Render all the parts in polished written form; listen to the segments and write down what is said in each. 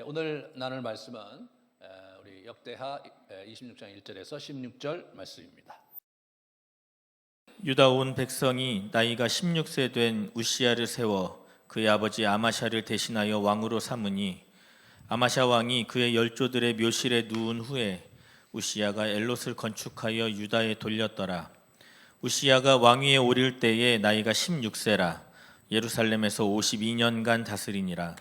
오늘 나눌 말씀은 우리 역대하 26장 1절에서 16절 말씀입니다. 유다 온 백성이 나이가 16세 된 우시야를 세워 그의 아버지 아마샤를 대신하여 왕으로 삼으니 아마샤 왕이 그의 열조들의 묘실에 누운 후에 우시야가 엘롯을 건축하여 유다에 돌렸더라. 우시야가 왕위에 오를 때에 나이가 16세라 예루살렘에서 52년간 다스리니라.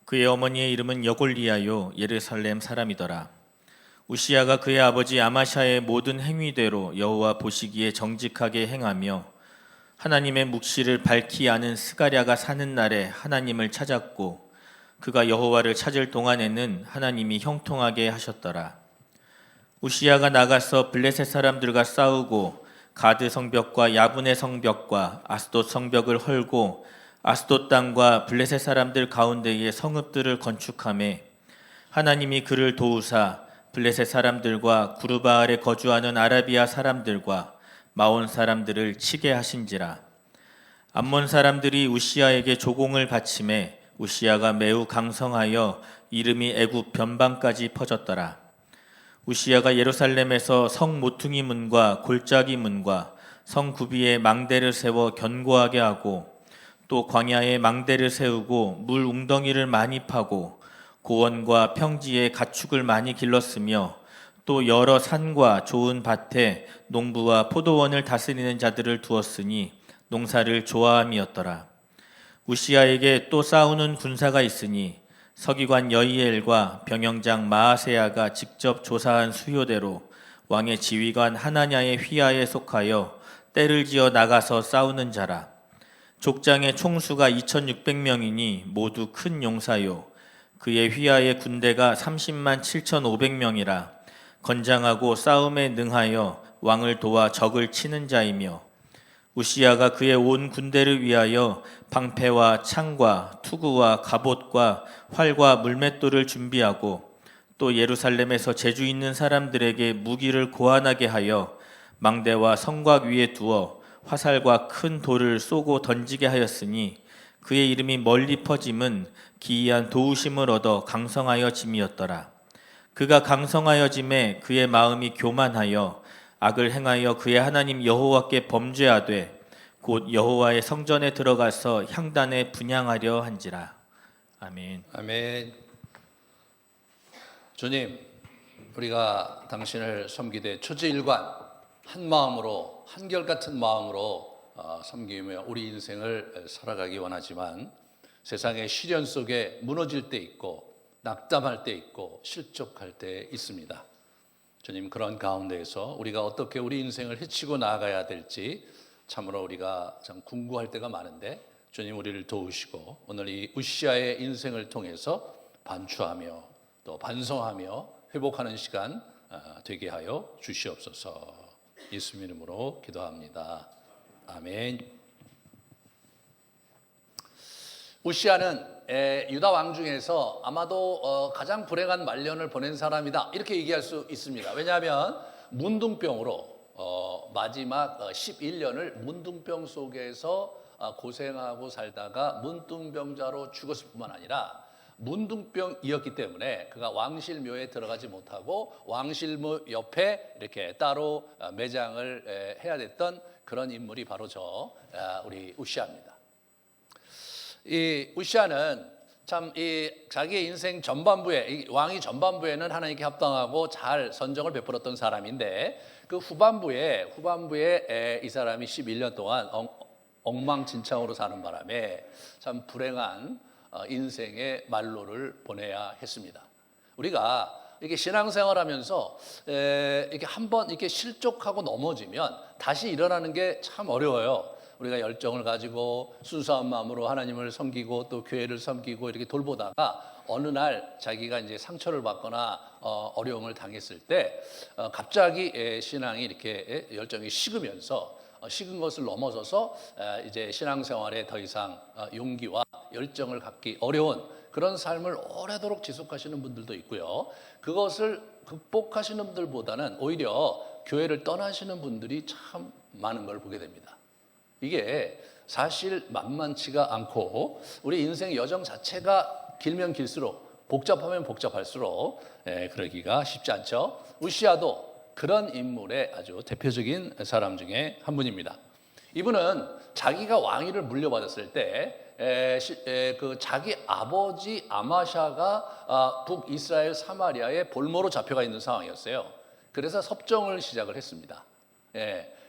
그의 어머니의 이름은 여골리아요 예루살렘 사람이더라. 우시야가 그의 아버지 아마샤의 모든 행위대로 여호와 보시기에 정직하게 행하며 하나님의 묵시를 밝히 아는 스가랴가 사는 날에 하나님을 찾았고 그가 여호와를 찾을 동안에는 하나님이 형통하게 하셨더라. 우시야가 나가서 블레셋 사람들과 싸우고 가드 성벽과 야분의 성벽과 아스돗 성벽을 헐고 아스돗 땅과 블레셋 사람들 가운데에 성읍들을 건축하매 하나님이 그를 도우사 블레셋 사람들과 구르바알에 거주하는 아라비아 사람들과 마온 사람들을 치게 하신지라. 암몬 사람들이 우시야에게 조공을 바치매 우시야가 매우 강성하여 이름이 애굽 변방까지 퍼졌더라. 우시야가 예루살렘에서 성 모퉁이 문과 골짜기 문과 성 구비에 망대를 세워 견고하게 하고 또 광야에 망대를 세우고 물 웅덩이를 많이 파고 고원과 평지에 가축을 많이 길렀으며 또 여러 산과 좋은 밭에 농부와 포도원을 다스리는 자들을 두었으니 농사를 좋아함이었더라. 우시야에게 또 싸우는 군사가 있으니 서기관 여이엘과 병영장 마아세야가 직접 조사한 수요대로 왕의 지휘관 하나냐의 휘하에 속하여 떼를 지어 나가서 싸우는 자라. 족장의 총수가 2600명이니 모두 큰 용사요 그의 휘하의 군대가 30만 7500명이라 건장하고 싸움에 능하여 왕을 도와 적을 치는 자이며 우시야가 그의 온 군대를 위하여 방패와 창과 투구와 갑옷과 활과 물맷돌을 준비하고 또 예루살렘에서 재주 있는 사람들에게 무기를 고안하게 하여 망대와 성곽 위에 두어 화살과 큰 돌을 쏘고 던지게 하였으니 그의 이름이 멀리 퍼짐은 기이한 도우심을 얻어 강성하여 짐이었더라. 그가 강성하여 짐에 그의 마음이 교만하여 악을 행하여 그의 하나님 여호와께 범죄하되 곧 여호와의 성전에 들어가서 향단에 분향하려 한지라. 아멘. 아멘. 주님, 우리가 당신을 섬기되 초지일관 한 마음으로 한결같은 마음으로 섬기며 우리 인생을 살아가기 원하지만 세상의 시련 속에 무너질 때 있고 낙담할 때 있고 실족할 때 있습니다. 주님, 그런 가운데에서 우리가 어떻게 우리 인생을 헤치고 나아가야 될지 참으로 우리가 참 궁금할 때가 많은데 주님 우리를 도우시고 오늘 이 우시야의 인생을 통해서 반추하며 또 반성하며 회복하는 시간 되게 하여 주시옵소서. 예수 이름으로 기도합니다. 아멘. 우시야는 유다 왕 중에서 아마도 가장 불행한 말년을 보낸 사람이다 이렇게 얘기할 수 있습니다. 왜냐하면 문둥병으로 마지막 11년을 문둥병 속에서 고생하고 살다가 문둥병자로 죽었을 뿐만 아니라 문둥병이었기 때문에 그가 왕실묘에 들어가지 못하고 왕실묘 옆에 이렇게 따로 매장을 해야 됐던 그런 인물이 바로 우리 우시야입니다. 이 우시야는 참 이 자기의 인생 전반부에 이 왕이 전반부에는 하나님께 합당하고 잘 선정을 베풀었던 사람인데 그 후반부에 이 사람이 11년 동안 엉망진창으로 사는 바람에 참 불행한 인생의 말로를 보내야 했습니다. 우리가 이렇게 신앙생활하면서 이렇게 한번 이렇게 실족하고 넘어지면 다시 일어나는 게 참 어려워요. 우리가 열정을 가지고 순수한 마음으로 하나님을 섬기고 또 교회를 섬기고 이렇게 돌보다가 어느 날 자기가 이제 상처를 받거나 어려움을 당했을 때 갑자기 신앙이 이렇게 열정이 식으면서 식은 것을 넘어서서 이제 신앙생활에 더 이상 용기와 열정을 갖기 어려운 그런 삶을 오래도록 지속하시는 분들도 있고요. 그것을 극복하시는 분들보다는 오히려 교회를 떠나시는 분들이 참 많은 걸 보게 됩니다. 이게 사실 만만치가 않고 우리 인생 여정 자체가 길면 길수록 복잡하면 복잡할수록 그러기가 쉽지 않죠. 우시아도 그런 인물의 아주 대표적인 사람 중에 한 분입니다. 이분은 자기가 왕위를 물려받았을 때 그 자기 아버지 아마샤가 북이스라엘 사마리아에 볼모로 잡혀가 있는 상황이었어요. 그래서 섭정을 시작을 했습니다.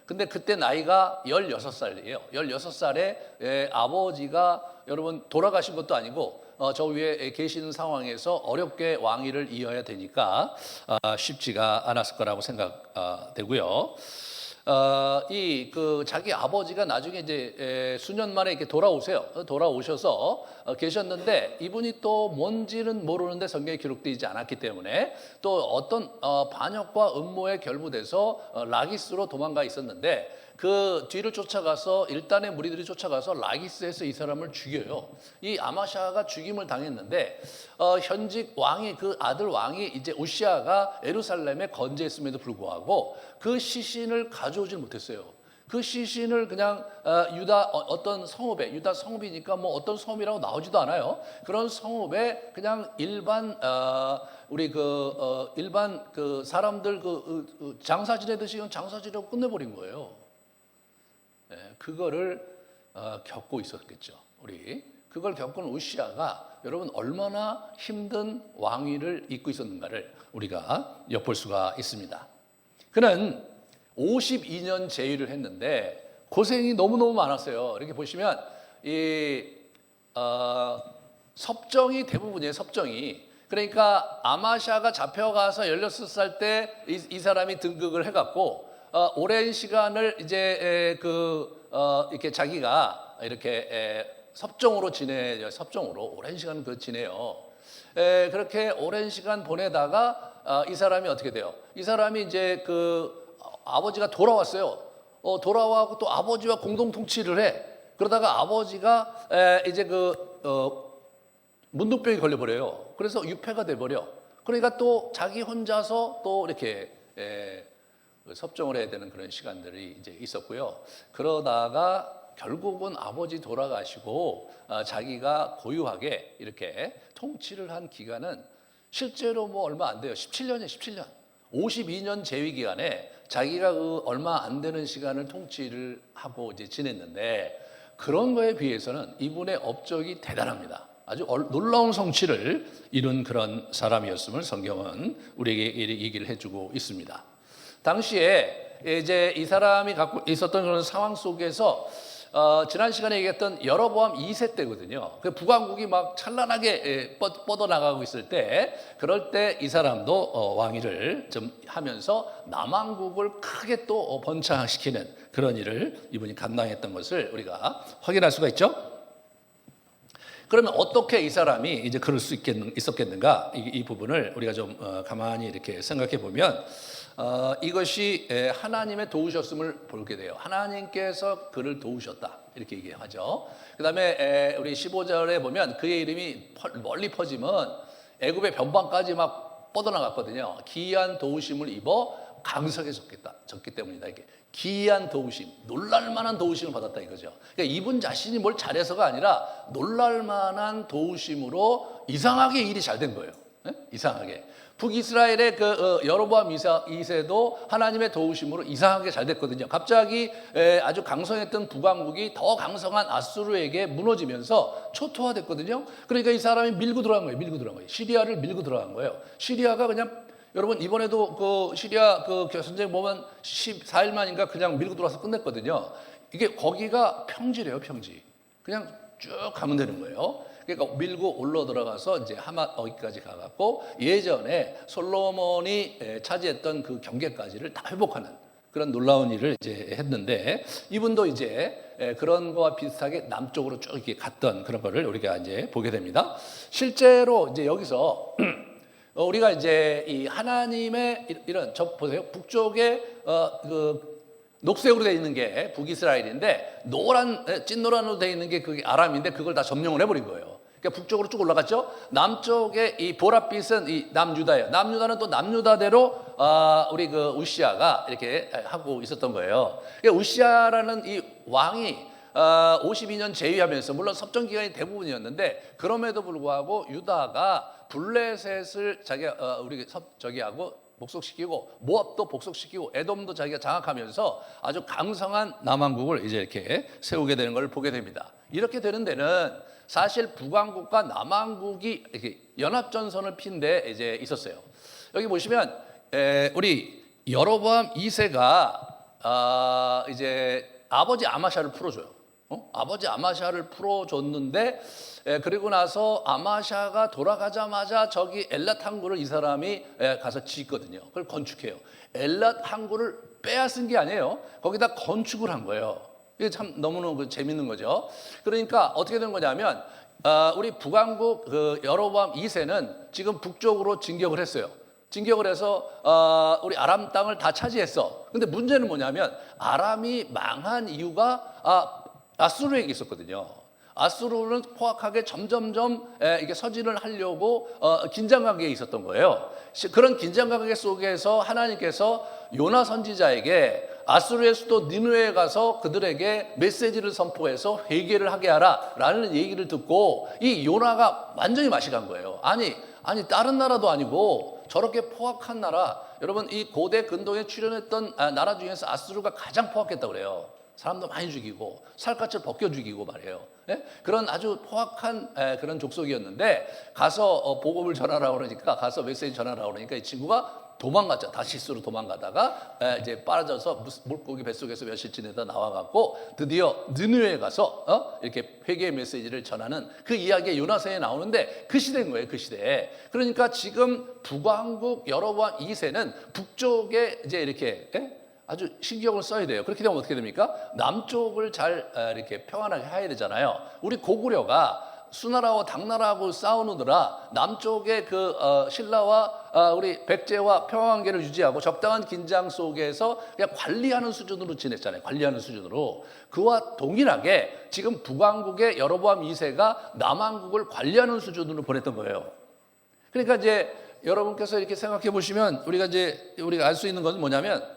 근데 그때 나이가 16살이에요. 16살에 아버지가 여러분 돌아가신 것도 아니고 저 위에 계시는 상황에서 어렵게 왕위를 이어야 되니까 쉽지가 않았을 거라고 생각되고요. 이 그 자기 아버지가 나중에 이제 수년 만에 이렇게 돌아오셔서 계셨는데 이분이 또 뭔지는 모르는데 성경에 기록되지 않았기 때문에 또 어떤 반역과 음모에 결부돼서 라기스로 도망가 있었는데 그 뒤를 쫓아가서 일단의 무리들이 쫓아가서 라기스에서 이 사람을 죽여요. 이 아마샤가 죽임을 당했는데 현직 왕이 그 아들 왕이 이제 우시아가 예루살렘에 건재했음에도 불구하고 그 시신을 가져오질 못했어요. 그 시신을 그냥 유다 어떤 성읍에 유다 성읍이니까 뭐 어떤 성읍이라고 나오지도 않아요. 그런 성읍에 그냥 일반 우리 일반 그 사람들 장사 지내듯이 장사 지내고 끝내버린 거예요. 그거를 겪고 있었겠죠. 그걸 겪은 우시아가 여러분 얼마나 힘든 왕위를 잇고 있었는가를 우리가 엿볼 수가 있습니다. 그는 52년 제위를 했는데 고생이 너무너무 많았어요. 이렇게 보시면 이 섭정이 대부분이에요. 섭정이. 그러니까 아마샤가 잡혀가서 16살 때 이 사람이 등극을 해갖고 오랜 시간을 이제 이렇게 자기가 이렇게 섭정으로 지내요. 섭정으로 오랜 시간 지내요. 그렇게 오랜 시간 보내다가 이 사람이 어떻게 돼요? 이 사람이 이제 아버지가 돌아왔어요. 돌아와고 또 아버지와 공동 통치를 해. 그러다가 아버지가 이제 문둥병이 걸려버려요. 그래서 유폐가 돼버려. 그러니까 또 자기 혼자서 또 이렇게 섭정을 해야 되는 그런 시간들이 이제 있었고요. 그러다가 결국은 아버지 돌아가시고 자기가 고유하게 이렇게 통치를 한 기간은 실제로 뭐 얼마 안 돼요. 17년이에요, 17년. 52년 재위 기간에 자기가 얼마 안 되는 시간을 통치를 하고 이제 지냈는데 그런 거에 비해서는 이분의 업적이 대단합니다. 아주 놀라운 성취를 이룬 그런 사람이었음을 성경은 우리에게 얘기를 해주고 있습니다. 당시에 이제 이 사람이 갖고 있었던 그런 상황 속에서 지난 시간에 얘기했던 여로보암 2세 때거든요. 그 북왕국이 막 찬란하게 뻗어나가고 있을 때 그럴 때 이 사람도 왕위를 좀 하면서 남왕국을 크게 또 번창시키는 그런 일을 이분이 감당했던 것을 우리가 확인할 수가 있죠. 그러면 어떻게 이 사람이 이제 그럴 수 있었겠는가? 이 부분을 우리가 좀 가만히 이렇게 생각해 보면 이것이 하나님의 도우셨음을 보게 돼요. 하나님께서 그를 도우셨다 이렇게 얘기하죠. 그 다음에 우리 15절에 보면 그의 이름이 멀리 퍼지면 애굽의 변방까지 막 뻗어나갔거든요. 기이한 도우심을 입어 강성해졌기 때문이다. 이게 기이한 도우심, 놀랄만한 도우심을 받았다 이거죠. 그러니까 이분 자신이 뭘 잘해서가 아니라 놀랄만한 도우심으로 이상하게 일이 잘 된 거예요. 이상하게. 북이스라엘의 여로보암 2세도 하나님의 도우심으로 이상하게 잘 됐거든요. 갑자기 아주 강성했던 북왕국이 더 강성한 아수르에게 무너지면서 초토화됐거든요. 그러니까 이 사람이 밀고 들어간 거예요. 시리아를 밀고 들어간 거예요. 시리아가 그냥 여러분 이번에도 시리아 전쟁 보면 14일 만인가 그냥 밀고 들어와서 끝냈거든요. 이게 거기가 평지래요, 평지. 그냥 쭉 가면 되는 거예요. 그러니까 밀고 올라 들어가서 이제 하맛 어기까지 가갖고 예전에 솔로몬이 차지했던 그 경계까지를 다 회복하는 그런 놀라운 일을 이제 했는데 이분도 이제 그런 거와 비슷하게 남쪽으로 쭉 이렇게 갔던 그런 거를 우리가 이제 보게 됩니다. 실제로 이제 여기서 우리가 이제 이 하나님의 이런 보세요. 북쪽에 녹색으로 되어 있는 게 북이스라엘인데 찐노란으로 되어 있는 게 그게 아람인데 그걸 다 점령을 해버린 거예요. 그러니까 북쪽으로 쭉 올라갔죠. 남쪽에 이 보랏빛은 이 남유다예요. 남유다는 또 남유다대로 우리 우시아가 이렇게 하고 있었던 거예요. 그러니까 우시아라는 이 왕이 52년 제위하면서 물론 섭정 기간이 대부분이었는데 그럼에도 불구하고 유다가 블레셋을 저기하고 복속시키고 모압도 복속시키고 에돔도 자기가 장악하면서 아주 강성한 남왕국을 이제 이렇게 세우게 되는 걸 보게 됩니다. 이렇게 되는 데는 사실 북왕국과 남왕국이 이렇게 연합전선을 핀 데 이제 있었어요. 여기 보시면 우리 여로보암 2세가 이제 아버지 아마샤를 풀어줘요. 아버지 아마샤를 풀어줬는데 그리고 나서 아마샤가 돌아가자마자 저기 엘랏 항구를 이 사람이 가서 짓거든요. 그걸 건축해요. 엘랏 항구를 빼앗은 게 아니에요. 거기다 건축을 한 거예요. 이게 참 너무너무 재밌는 거죠. 그러니까 어떻게 된 거냐면 우리 북왕국 여로보암 2세는 지금 북쪽으로 진격을 했어요. 진격을 해서 우리 아람 땅을 다 차지했어. 근데 문제는 뭐냐면 아람이 망한 이유가 아수르에게 있었거든요. 아수르는 포악하게 점점점 이게 서진을 하려고 긴장관계에 있었던 거예요. 그런 긴장관계 속에서 하나님께서 요나 선지자에게 아수르의 수도 니느웨에 가서 그들에게 메시지를 선포해서 회개를 하게 하라라는 얘기를 듣고 이 요나가 완전히 맛이 간 거예요. 아니 다른 나라도 아니고 저렇게 포악한 나라, 여러분 이 고대 근동에 출현했던 나라 중에서 아수르가 가장 포악했다고 그래요. 사람도 많이 죽이고 살갗을 벗겨 죽이고 말이에요. 예? 그런 아주 포악한 그런 족속이었는데 가서 복음을 전하라고 그러니까 가서 메시지 전하라고 그러니까 이 친구가 도망갔죠. 다시스로 도망가다가 이제 빠져서 물고기 뱃속에서 며칠 지내다 나와갖고 드디어 느느웨에 가서 이렇게 회개의 메시지를 전하는 그 이야기가 요나서에 나오는데 그 시대인 거예요. 그 시대에. 그러니까 지금 북왕국 여로보암 2세는 북쪽에 이제 이렇게 아주 신경을 써야 돼요. 그렇게 되면 어떻게 됩니까? 남쪽을 잘 이렇게 평안하게 해야 되잖아요. 우리 고구려가 수나라와 당나라하고 싸우느라 남쪽의 그 신라와 우리 백제와 평화관계를 유지하고 적당한 긴장 속에서 그냥 관리하는 수준으로 지냈잖아요. 관리하는 수준으로. 그와 동일하게 지금 북왕국의 여로보암 2세가 남왕국을 관리하는 수준으로 보냈던 거예요. 그러니까 이제 여러분께서 이렇게 생각해 보시면 우리가 알 수 있는 것은 뭐냐면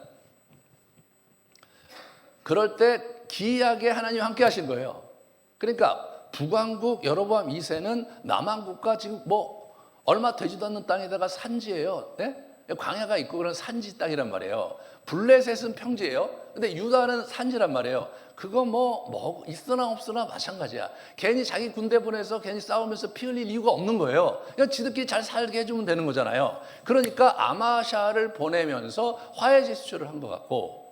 그럴 때 기이하게 하나님이 함께 하신 거예요. 그러니까 북왕국 여로보암 2세는 남왕국과 지금 뭐 얼마 되지도 않는 땅에다가 산지예요. 네? 광야가 있고 그런 산지 땅이란 말이에요. 블레셋은 평지예요. 근데 유다는 산지란 말이에요. 그거 뭐 있으나 없으나 마찬가지야. 괜히 자기 군대 보내서 괜히 싸우면서 피 흘릴 이유가 없는 거예요. 그냥 지들끼리 잘 살게 해주면 되는 거잖아요. 그러니까 아마샤를 보내면서 화해 제스처를 한 것 같고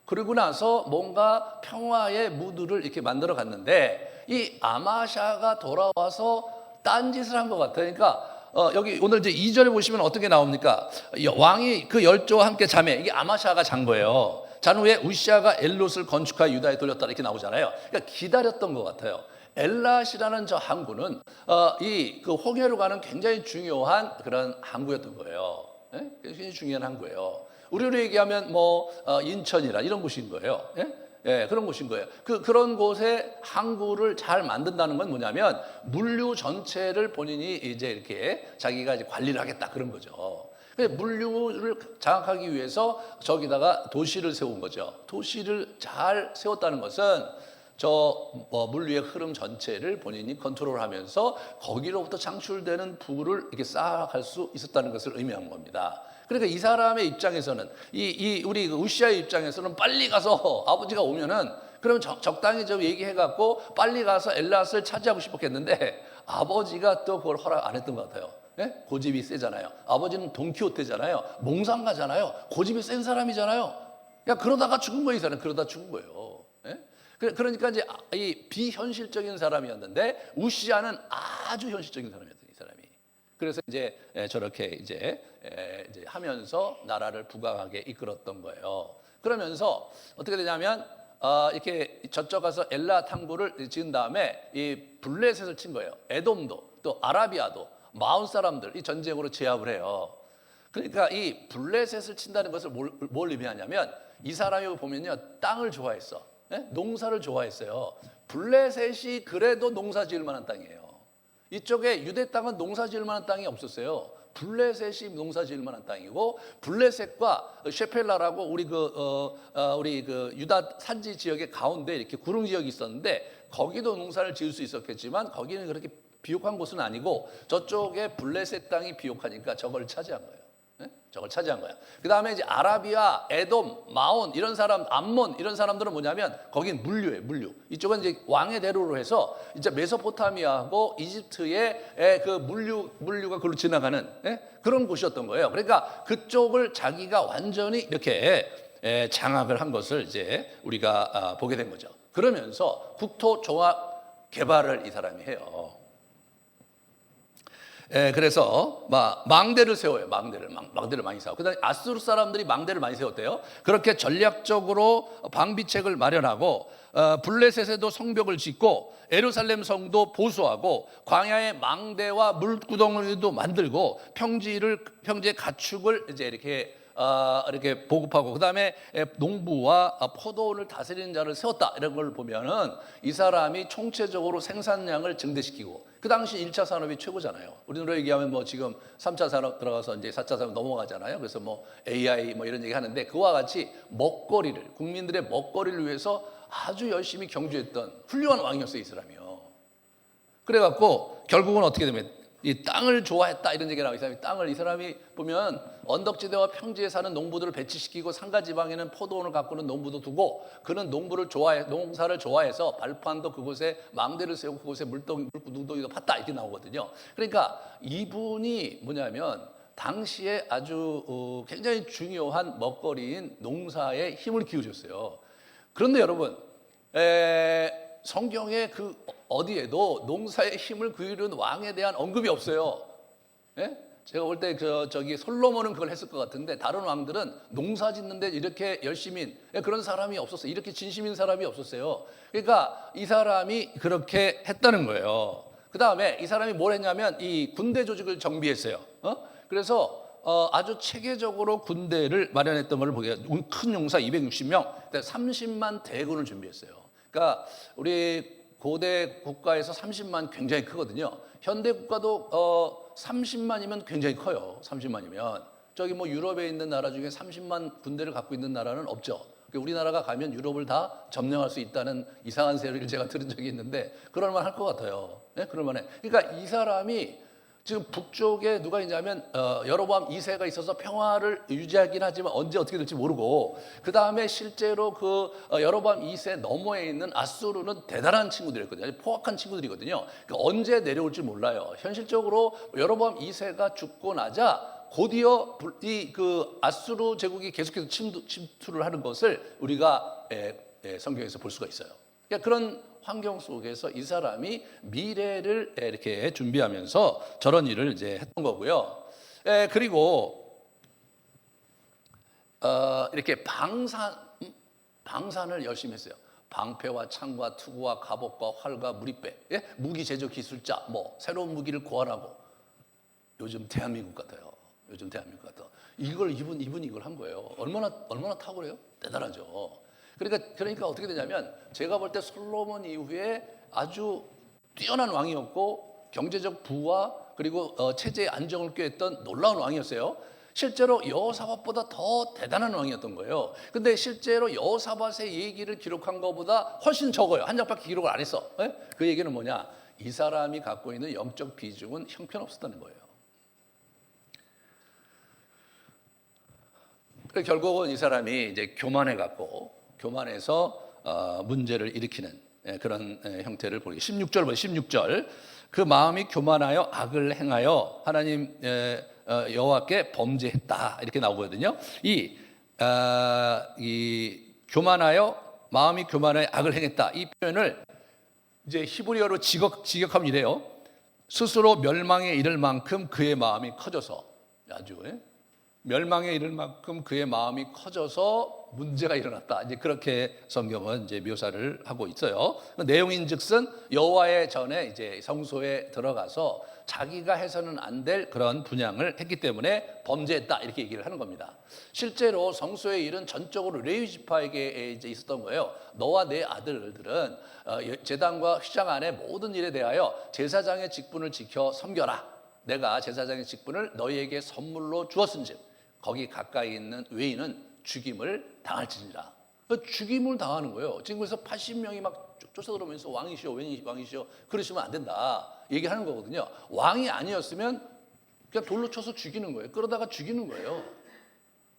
그리고 나서 뭔가 평화의 무드를 이렇게 만들어 갔는데 이 아마샤가 돌아와서 딴짓을 한 것 같아요. 그러니까 여기 오늘 이제 2절에 보시면 어떻게 나옵니까? 왕이 그 열조와 함께 자매, 이게 아마샤가 잔 거예요. 잔 후에 우시아가 엘롯을 건축하여 유다에 돌렸다 이렇게 나오잖아요. 그러니까 기다렸던 것 같아요. 엘랏이라는 저 항구는 그 홍해로 가는 굉장히 중요한 그런 항구였던 거예요. 굉장히 중요한 항구예요. 우리로 얘기하면 인천이라 이런 곳인 거예요. 그런 곳인 거예요. 그런 곳에 항구를 잘 만든다는 건 뭐냐면 물류 전체를 본인이 이제 이렇게 자기가 이제 관리를 하겠다 그런 거죠. 물류를 장악하기 위해서 저기다가 도시를 세운 거죠. 도시를 잘 세웠다는 것은 물류의 흐름 전체를 본인이 컨트롤하면서 거기로부터 창출되는 부를 이렇게 쌓아갈 수 있었다는 것을 의미한 겁니다. 그러니까 이 사람의 입장에서는 우리 우시아의 입장에서는 빨리 가서 아버지가 오면은 그러면 적당히 좀 얘기해갖고 빨리 가서 엘랏을 차지하고 싶었겠는데 아버지가 또 그걸 허락 안 했던 것 같아요. 고집이 세잖아요. 아버지는 돈키호테잖아요. 몽상가잖아요. 고집이 센 사람이잖아요. 그러다가 죽은 거예요. 이 사람 그러다 죽은 거예요. 그러니까 이제 이 비현실적인 사람이었는데 우시아는 아주 현실적인 사람이었던 이 사람이. 그래서 이제 저렇게 이제 하면서 나라를 부강하게 이끌었던 거예요. 그러면서 어떻게 되냐면 이렇게 저쪽 가서 엘랏 항구를 지은 다음에 이 블레셋을 친 거예요. 에돔도 또 아라비아도 마온 사람들 이 전쟁으로 제압을 해요. 그러니까 이 블레셋을 친다는 것을 뭘 의미하냐면 이 사람이 보면요 땅을 좋아했어. 농사를 좋아했어요. 블레셋이 그래도 농사 지을 만한 땅이에요. 이쪽에 유대 땅은 농사 지을 만한 땅이 없었어요. 블레셋이 농사 지을 만한 땅이고 블레셋과 셰펠라라고 우리 그 유다 산지 지역의 가운데 이렇게 구릉 지역이 있었는데 거기도 농사를 지을 수 있었겠지만 거기는 그렇게 비옥한 곳은 아니고 저쪽에 블레셋 땅이 비옥하니까 저걸 차지한 거예요. 저걸 차지한 거야. 그 다음에 이제 아라비아, 에돔, 마온 이런 사람, 암몬 이런 사람들은 뭐냐면 거긴 물류예요, 물류. 이쪽은 이제 왕의 대로로 해서 이제 메소포타미아하고 이집트의 그 물류가 그걸로 지나가는 그런 곳이었던 거예요. 그러니까 그쪽을 자기가 완전히 이렇게 장악을 한 것을 이제 우리가 보게 된 거죠. 그러면서 국토 종합 개발을 이 사람이 해요. 그래서 망대를 세워요. 망대를 많이 세워. 그다음에 아수르 사람들이 망대를 많이 세웠대요. 그렇게 전략적으로 방비책을 마련하고 블레셋에도 성벽을 짓고 예루살렘 성도 보수하고 광야에 망대와 물구덩이도 만들고 평지의 가축을 이제 이렇게 보급하고 그다음에 농부와 포도원을 다스리는 자를 세웠다. 이런 걸 보면은 이 사람이 총체적으로 생산량을 증대시키고 그 당시 1차 산업이 최고잖아요. 우리나라 얘기하면 뭐 지금 3차 산업 들어가서 이제 4차 산업 넘어가잖아요. 그래서 뭐 AI 뭐 이런 얘기 하는데 그와 같이 국민들의 먹거리를 위해서 아주 열심히 경주했던 훌륭한 왕이었어요, 이 사람이요. 그래갖고 결국은 어떻게 되면 이 땅을 좋아했다 이런 얘기가 나와요. 이 사람이 보면 언덕지대와 평지에 사는 농부들을 배치시키고 상가지방에는 포도원을 가꾸는 농부도 두고 그는 농사를 좋아해서 발판도 그곳에 망대를 세우고 그곳에 물구덩이도 팠다 이렇게 나오거든요. 그러니까 이분이 뭐냐면 당시에 아주 굉장히 중요한 먹거리인 농사에 힘을 기울였어요. 그런데 여러분 성경에 그 어디에도 농사에 힘을 기울이는 왕에 대한 언급이 없어요. 예? 제가 볼 때 저기 솔로몬은 그걸 했을 것 같은데 다른 왕들은 농사 짓는데 이렇게 열심인 그런 사람이 없었어요. 이렇게 진심인 사람이 없었어요. 그러니까 이 사람이 그렇게 했다는 거예요. 그 다음에 이 사람이 뭘 했냐면 이 군대 조직을 정비했어요. 그래서 아주 체계적으로 군대를 마련했던 걸 보게 큰 용사 260명, 30만 대군을 준비했어요. 그러니까 우리 고대 국가에서 30만 굉장히 크거든요. 현대 국가도 30만이면 굉장히 커요. 30만이면 저기 뭐 유럽에 있는 나라 중에 30만 군대를 갖고 있는 나라는 없죠. 우리나라가 가면 유럽을 다 점령할 수 있다는 이상한 소리를 제가 들은 적이 있는데 그럴 만할 것 같아요. 네? 그럴 만해. 그러니까 이 사람이 지금 북쪽에 누가 있냐면 여로보암 2세가 있어서 평화를 유지하긴 하지만 언제 어떻게 될지 모르고 그 다음에 실제로 그 여로보암 2세 너머에 있는 아수르는 대단한 친구들이거든요. 아주 포악한 친구들이거든요. 그러니까 언제 내려올지 몰라요. 현실적으로 여로보암 2세가 죽고 나자 곧이어 이 그 아수르 제국이 계속해서 침투를 하는 것을 우리가 성경에서 볼 수가 있어요. 그러니까 그런 환경 속에서 이 사람이 미래를 이렇게 준비하면서 저런 일을 이제 했던 거고요. 그리고 이렇게 방산을 열심히 했어요. 방패와 창과 투구와 갑옷과 활과 무리배, 무기 제조 기술자, 뭐 새로운 무기를 고안하고 요즘 대한민국 같아요. 이분이 이걸 한 거예요. 얼마나 탁월해요? 대단하죠. 그러니까 어떻게 되냐면 제가 볼 때 솔로몬 이후에 아주 뛰어난 왕이었고 경제적 부와 그리고 체제의 안정을 꾀했던 놀라운 왕이었어요. 실제로 여호사밧보다 더 대단한 왕이었던 거예요. 근데 실제로 여호사밧의 얘기를 기록한 것보다 훨씬 적어요. 한 장밖에 기록을 안 했어. 그 얘기는 뭐냐? 이 사람이 갖고 있는 영적 비중은 형편없었다는 거예요. 결국은 이 사람이 이제 교만해서 문제를 일으키는 그런 형태를 보기. 16절 보세요. 16절. 그 마음이 교만하여 악을 행하여 하나님 여호와께 범죄했다 이렇게 나오거든요. 이 마음이 교만하여 악을 행했다 이 표현을 이제 히브리어로 직역하면 이래요. 스스로 멸망에 이를 만큼 그의 마음이 커져서 아주 멸망에 이를 만큼 그의 마음이 커져서 문제가 일어났다. 이제 그렇게 성경은 이제 묘사를 하고 있어요. 내용인즉슨 여호와의 전에 이제 성소에 들어가서 자기가 해서는 안 될 그런 분향을 했기 때문에 범죄했다 이렇게 얘기를 하는 겁니다. 실제로 성소의 일은 전적으로 레위 지파에게 이제 있었던 거예요. 너와 내 아들들은 제단과 휘장 안의 모든 일에 대하여 제사장의 직분을 지켜 섬겨라. 내가 제사장의 직분을 너희에게 선물로 주었은즉 거기 가까이 있는 외인은 죽임을 당할지니라. 죽임을 당하는 거예요. 지금 그래서 80명이 막 쫓아들어오면서 왕이시여 왕이시여 그러시면 안 된다 얘기하는 거거든요. 왕이 아니었으면 그냥 돌로 쳐서 죽이는 거예요. 끌어다가 죽이는 거예요.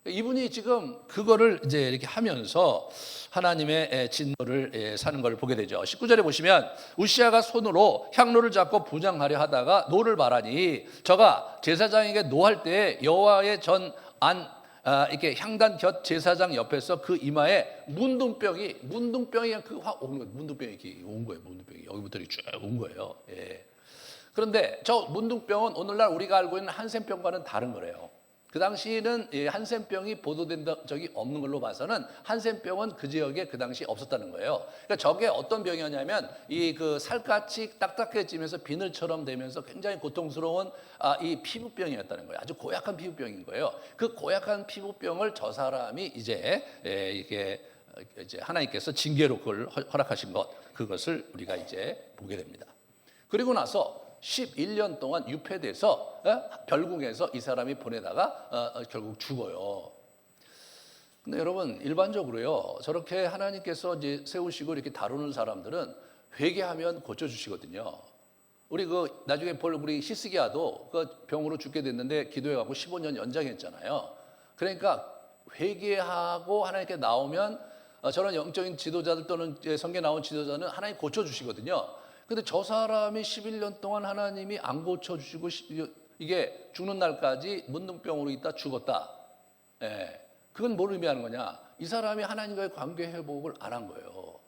이분이 지금 그거를 이제 이렇게 하면서 하나님의 진노를 사는 걸 보게 되죠. 19절에 보시면 우시아가 손으로 향로를 잡고 분향하려 하다가 노를 바라니 저가 제사장에게 노할 때 여호와의 이렇게 향단 곁 제사장 옆에서 그 이마에 문둥병이 문둥병이 이렇게 온 거예요. 문둥병이 여기부터 이렇게 쭉 온 거예요. 예. 그런데 저 문둥병은 오늘날 우리가 알고 있는 한센병과는 다른 거래요. 그 당시에는 한센병이 보도된 적이 없는 걸로 봐서는 한센병은 그 지역에 그 당시 없었다는 거예요. 그러니까 저게 어떤 병이었냐면 이 그 살갗이 딱딱해지면서 비늘처럼 되면서 굉장히 고통스러운 이 피부병이었다는 거예요. 아주 고약한 피부병인 거예요. 그 고약한 피부병을 저 사람이 이제 이게 이제 하나님께서 징계로 그걸 허락하신 그것을 우리가 이제 보게 됩니다. 그리고 나서 11년 동안 유폐돼서 별궁에서 이 사람이 보내다가 결국 죽어요. 근데 여러분 일반적으로요 저렇게 하나님께서 이제 세우시고 이렇게 다루는 사람들은 회개하면 고쳐주시거든요. 우리 그 나중에 볼 우리 히스기야도 그 병으로 죽게 됐는데 기도해갖고 15년 연장했잖아요. 그러니까 회개하고 하나님께 나오면 저런 영적인 지도자들 또는 성경에 나온 지도자는 하나님 고쳐주시거든요. 근데 저 사람이 11년 동안 하나님이 안 고쳐주시고 이게 죽는 날까지 문둥병으로 있다 죽었다. 예. 그건 뭘 의미하는 거냐? 이 사람이 하나님과의 관계 회복을 안 한 거예요.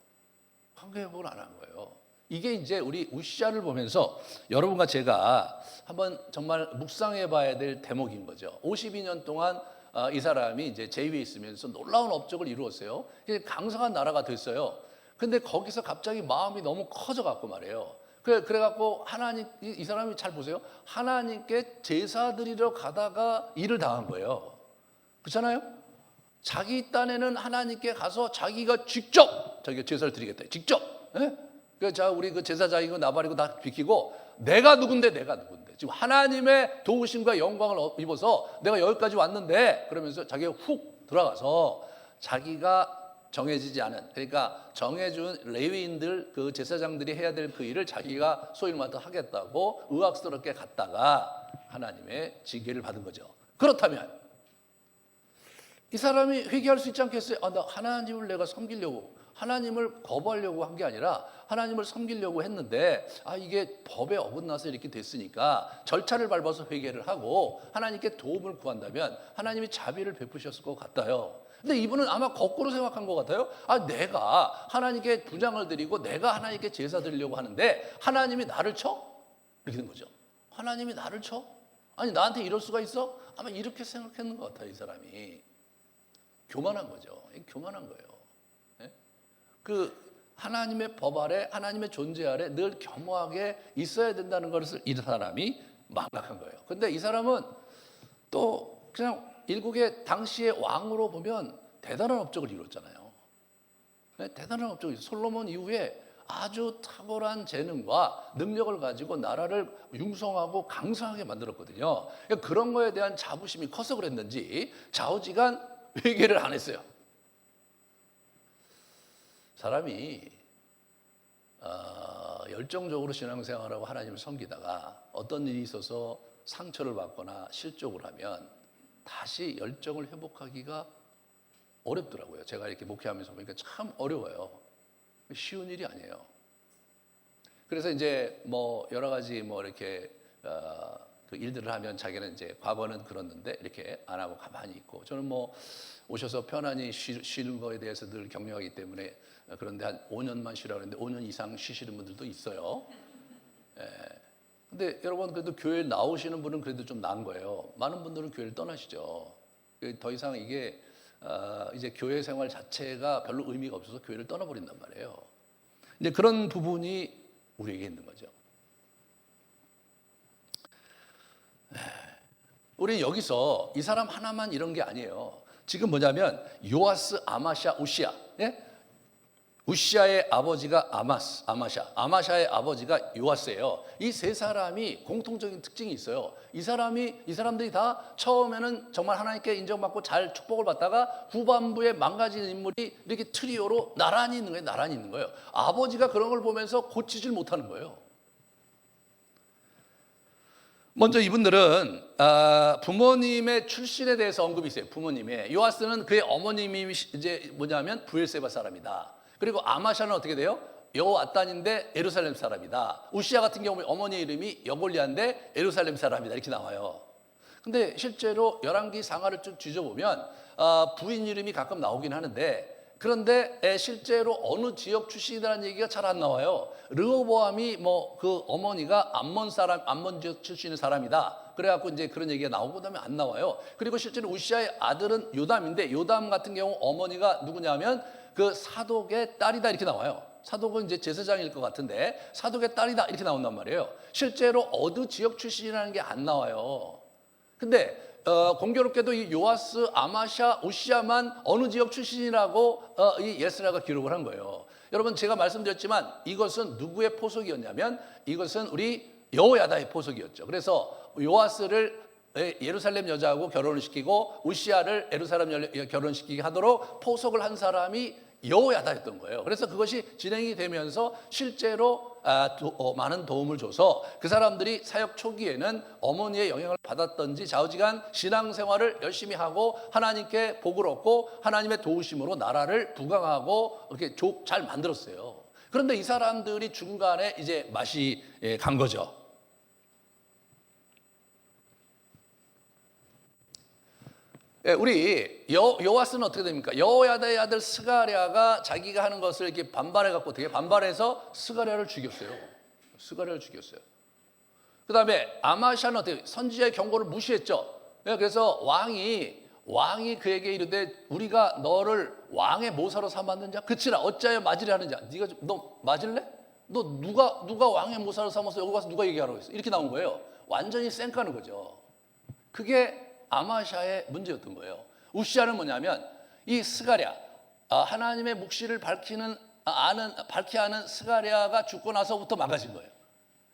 관계 회복을 안 한 거예요. 이게 이제 우리 우시아를 보면서 여러분과 제가 한번 정말 묵상해 봐야 될 대목인 거죠. 52년 동안 이 사람이 이제 제위에 있으면서 놀라운 업적을 이루었어요. 강성한 나라가 됐어요. 근데 거기서 갑자기 마음이 너무 커져갖고 말이에요. 그래갖고 이 사람이 잘 보세요. 하나님께 제사 드리러 가다가 일을 당한 거예요. 그렇잖아요? 자기 딴에는 하나님께 가서 자기가 직접 자기가 제사를 드리겠다. 직접. 예? 우리 그 제사장이고 나발이고 다 비키고 내가 누군데. 지금 하나님의 도우심과 영광을 입어서 내가 여기까지 왔는데 그러면서 자기가 훅 들어가서 자기가 정해지지 않은 그러니까 정해준 레위인들 그 제사장들이 해야 될 그 일을 자기가 소위 말해서 하겠다고 의학스럽게 갔다가 하나님의 징계를 받은 거죠. 그렇다면 이 사람이 회개할 수 있지 않겠어요? 나 하나님을 내가 섬기려고 하나님을 거부하려고 한 게 아니라 하나님을 섬기려고 했는데 이게 법에 어긋나서 이렇게 됐으니까 절차를 밟아서 회개를 하고 하나님께 도움을 구한다면 하나님이 자비를 베푸셨을 것 같아요. 근데 이분은 아마 거꾸로 생각한 것 같아요. 내가 하나님께 분향을 드리고 내가 하나님께 제사 드리려고 하는데 하나님이 나를 쳐? 이렇게 된 거죠. 하나님이 나를 쳐? 아니 나한테 이럴 수가 있어? 아마 이렇게 생각했는 것 같아요. 이 사람이. 교만한 거죠. 교만한 거예요. 네? 그 하나님의 법 아래 하나님의 존재 아래 늘 겸허하게 있어야 된다는 것을 이 사람이 망각한 거예요. 근데 이 사람은 또 그냥 일국의 당시의 왕으로 보면 대단한 업적을 이뤘잖아요. 네? 대단한 업적을 솔로몬 이후에 아주 탁월한 재능과 능력을 가지고 나라를 융성하고 강성하게 만들었거든요. 그런 거에 대한 자부심이 커서 그랬는지 좌우지간 회개를 안 했어요. 사람이 열정적으로 신앙생활하고 하나님을 섬기다가 어떤 일이 있어서 상처를 받거나 실족을 하면 다시 열정을 회복하기가 어렵더라고요. 제가 이렇게 목회하면서 보니까 참 어려워요. 쉬운 일이 아니에요. 그래서 이제 뭐 여러 가지 뭐 이렇게 그 일들을 하면 자기는 이제 과거는 그랬는데 이렇게 안 하고 가만히 있고 저는 뭐 오셔서 편안히 쉬는 거에 대해서 늘 격려하기 때문에 그런데 한 5년만 쉬라고 했는데 5년 이상 쉬시는 분들도 있어요. 근데 여러분 그래도 교회 나오시는 분은 그래도 좀 나은 거예요. 많은 분들은 교회를 떠나시죠. 더 이상 이게 이제 교회 생활 자체가 별로 의미가 없어서 교회를 떠나버린단 말이에요. 이제 그런 부분이 우리에게 있는 거죠. 우리 여기서 이 사람 하나만 이런 게 아니에요. 지금 뭐냐면 요아스, 아마샤, 우시아. 예? 우시아의 아버지가 아마샤의 아버지가 요아스예요. 이 세 사람이 공통적인 특징이 있어요. 이 사람들이 다 처음에는 정말 하나님께 인정받고 잘 축복을 받다가 후반부에 망가진 인물이 이렇게 트리오로 나란히 있는 거예요. 아버지가 그런 걸 보면서 고치질 못하는 거예요. 먼저 이분들은 부모님의 출신에 대해서 언급이 있어요. 부모님의 요아스는 그의 어머님이 이제 뭐냐면 브엘세바 사람이다. 그리고 아마샤는 어떻게 돼요? 여호와단인데 예루살렘 사람이다. 우시아 같은 경우에 어머니 이름이 여골리아인데 예루살렘 사람이다. 이렇게 나와요. 근데 실제로 열왕기 상하를 좀 뒤져보면 부인 이름이 가끔 나오긴 하는데, 그런데 실제로 어느 지역 출신이라는 얘기가 잘 안 나와요. 르호보암이 뭐 그 어머니가 암몬 지역 출신의 사람이다. 그래갖고 이제 그런 얘기가 나오고 그다음에 안 나와요. 그리고 실제로 우시아의 아들은 요담인데, 요담 같은 경우 어머니가 누구냐면 그 사독의 딸이다 이렇게 나와요. 사독은 이제 제사장일 것 같은데 사독의 딸이다 이렇게 나온단 말이에요. 실제로 어느 지역 출신이라는 게 안 나와요. 근데 공교롭게도 이 요아스, 아마샤, 우시아만 어느 지역 출신이라고 이 예스라가 기록을 한 거예요. 여러분 제가 말씀드렸지만 이것은 누구의 포석이었냐면 이것은 우리 여호야다의 포석이었죠. 그래서 요아스를 예루살렘 여자하고 결혼을 시키고 우시아를 예루살렘 결혼시키게 하도록 포석을 한 사람이 여호야다였던 거예요. 그래서 그것이 진행이 되면서 실제로 많은 도움을 줘서 그 사람들이 사역 초기에는 어머니의 영향을 받았던지 좌우지간 신앙생활을 열심히 하고 하나님께 복을 얻고 하나님의 도우심으로 나라를 부강하고 이렇게 잘 만들었어요. 그런데 이 사람들이 중간에 이제 맛이 간 거죠. 우리 요아스는 어떻게 됩니까? 여호야다의 아들 스가랴가 자기가 하는 것을 이렇게 반발해갖고 어떻게 반발해서 스가랴를 죽였어요. 그 다음에 아마샤는 어떻게 선지자의 경고를 무시했죠. 그래서 왕이 그에게 이르되 우리가 너를 왕의 모사로 삼았는 자 그치라 어찌하여 맞으려 하는 자. 너 맞을래? 너 누가 왕의 모사로 삼아서 여기 와서 누가 얘기하라고 했어? 이렇게 나온 거예요. 완전히 쌩까는 거죠. 그게 아마샤의 문제였던 거예요. 우시아는 뭐냐면 이 스가랴, 하나님의 묵시를 밝히 아는 스가랴가 죽고 나서부터 망가진 거예요.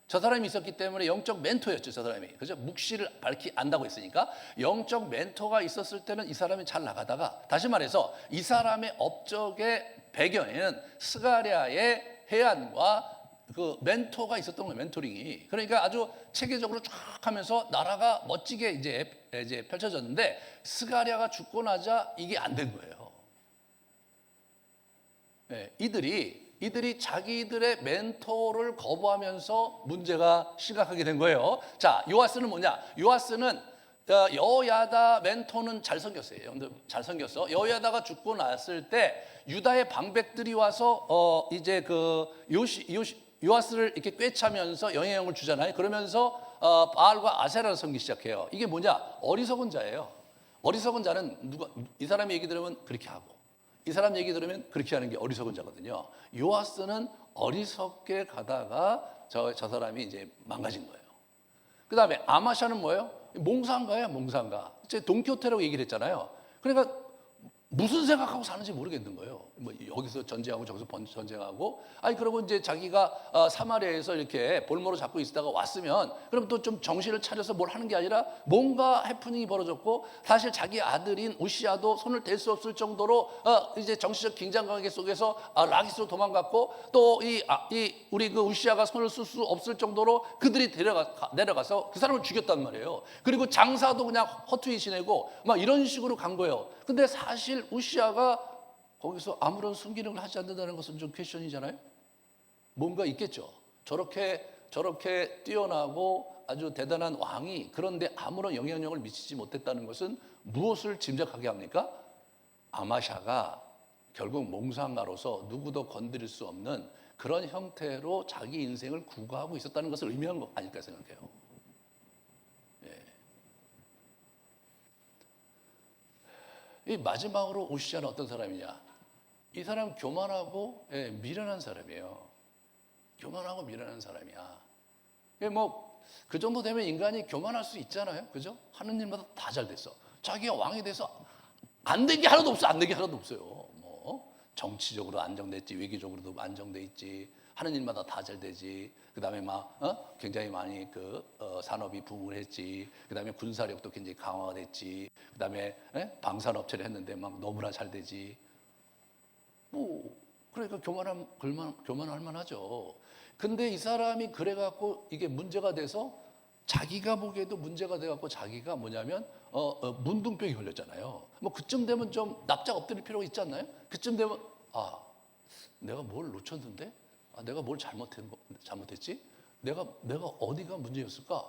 저 사람이 있었기 때문에 영적 멘토였죠. 저 사람이. 그죠? 묵시를 밝히 안다고 했으니까 영적 멘토가 있었을 때는 이 사람이 잘 나가다가, 다시 말해서 이 사람의 업적의 배경에는 스가랴의 해안과 그 멘토가 있었던 거예요. 멘토링이. 그러니까 아주 체계적으로 쫙 하면서 나라가 멋지게 이제 펼쳐졌는데 스가랴가 죽고 나자 이게 안 된 거예요. 이들이 자기들의 멘토를 거부하면서 문제가 심각하게 된 거예요. 자, 요아스는 뭐냐? 요아스는 여호야다 멘토는 잘 섬겼어요. 잘 섬겼어. 여호야다가 죽고 났을 때 유다의 방백들이 와서 이제 그 요아스를 이렇게 꿰차면서 영향을 주잖아요. 그러면서 바알과 아세라를 섬기기 시작해요. 이게 뭐냐? 어리석은 자예요. 어리석은 자는 이 사람 얘기 들으면 그렇게 하고 이 사람 얘기 들으면 그렇게 하는 게 어리석은 자거든요. 요아스는 어리석게 가다가 저 사람이 이제 망가진 거예요. 그 다음에 아마샤는 뭐예요? 몽상가예요, 몽상가. 제 돈키호테라고 얘기를 했잖아요. 그러니까 무슨 생각하고 사는지 모르겠는 거예요. 뭐 여기서 전쟁하고 저기서 전쟁하고, 그러고 이제 자기가 사마리아에서 이렇게 볼모로 잡고 있다가 왔으면, 그럼 또 좀 정신을 차려서 뭘 하는 게 아니라 뭔가 해프닝이 벌어졌고, 사실 자기 아들인 우시아도 손을 댈 수 없을 정도로 이제 정치적 긴장 관계 속에서 라기스로 도망갔고, 또 우리 그 우시아가 손을 쓸 수 없을 정도로 그들이 내려가서 그 사람을 죽였단 말이에요. 그리고 장사도 그냥 허투루 지내고 막 이런 식으로 간 거예요. 근데 사실 우시아가 거기서 아무런 순기능을 하지 않는다는 것은 좀 퀘션이잖아요. 뭔가 있겠죠. 저렇게 뛰어나고 아주 대단한 왕이 그런데 아무런 영향력을 미치지 못했다는 것은 무엇을 짐작하게 합니까? 아마샤가 결국 몽상가로서 누구도 건드릴 수 없는 그런 형태로 자기 인생을 구가하고 있었다는 것을 의미한 거 아닐까 생각해요. 이 마지막으로 우시아는 어떤 사람이냐? 이 사람 교만하고 미련한 사람이에요. 교만하고 미련한 사람이야. 뭐 그 정도 되면 인간이 교만할 수 있잖아요. 그죠? 하는 일마다 다 잘 됐어. 자기가 왕이 돼서 안 된 게 하나도 없어. 안 된 게 하나도 없어요. 뭐 정치적으로 안정됐지, 외교적으로도 안정돼 있지, 하는 일마다 다 잘 되지. 그다음에 막 굉장히 많이 산업이 부흥을 했지. 그다음에 군사력도 굉장히 강화가 됐지. 그다음에 방산업체를 했는데 막 너무나 잘 되지. 뭐 그러니까 교만할 만하죠. 근데 이 사람이 그래갖고 이게 문제가 돼서 자기가 보기에도 문제가 돼갖고 자기가 뭐냐면 문둥병이 걸렸잖아요. 뭐 그쯤 되면 좀 납작 엎드릴 필요가 있지 않나요? 그쯤 되면 내가 뭘 놓쳤는데, 내가 뭘 잘못했지? 내가 어디가 문제였을까?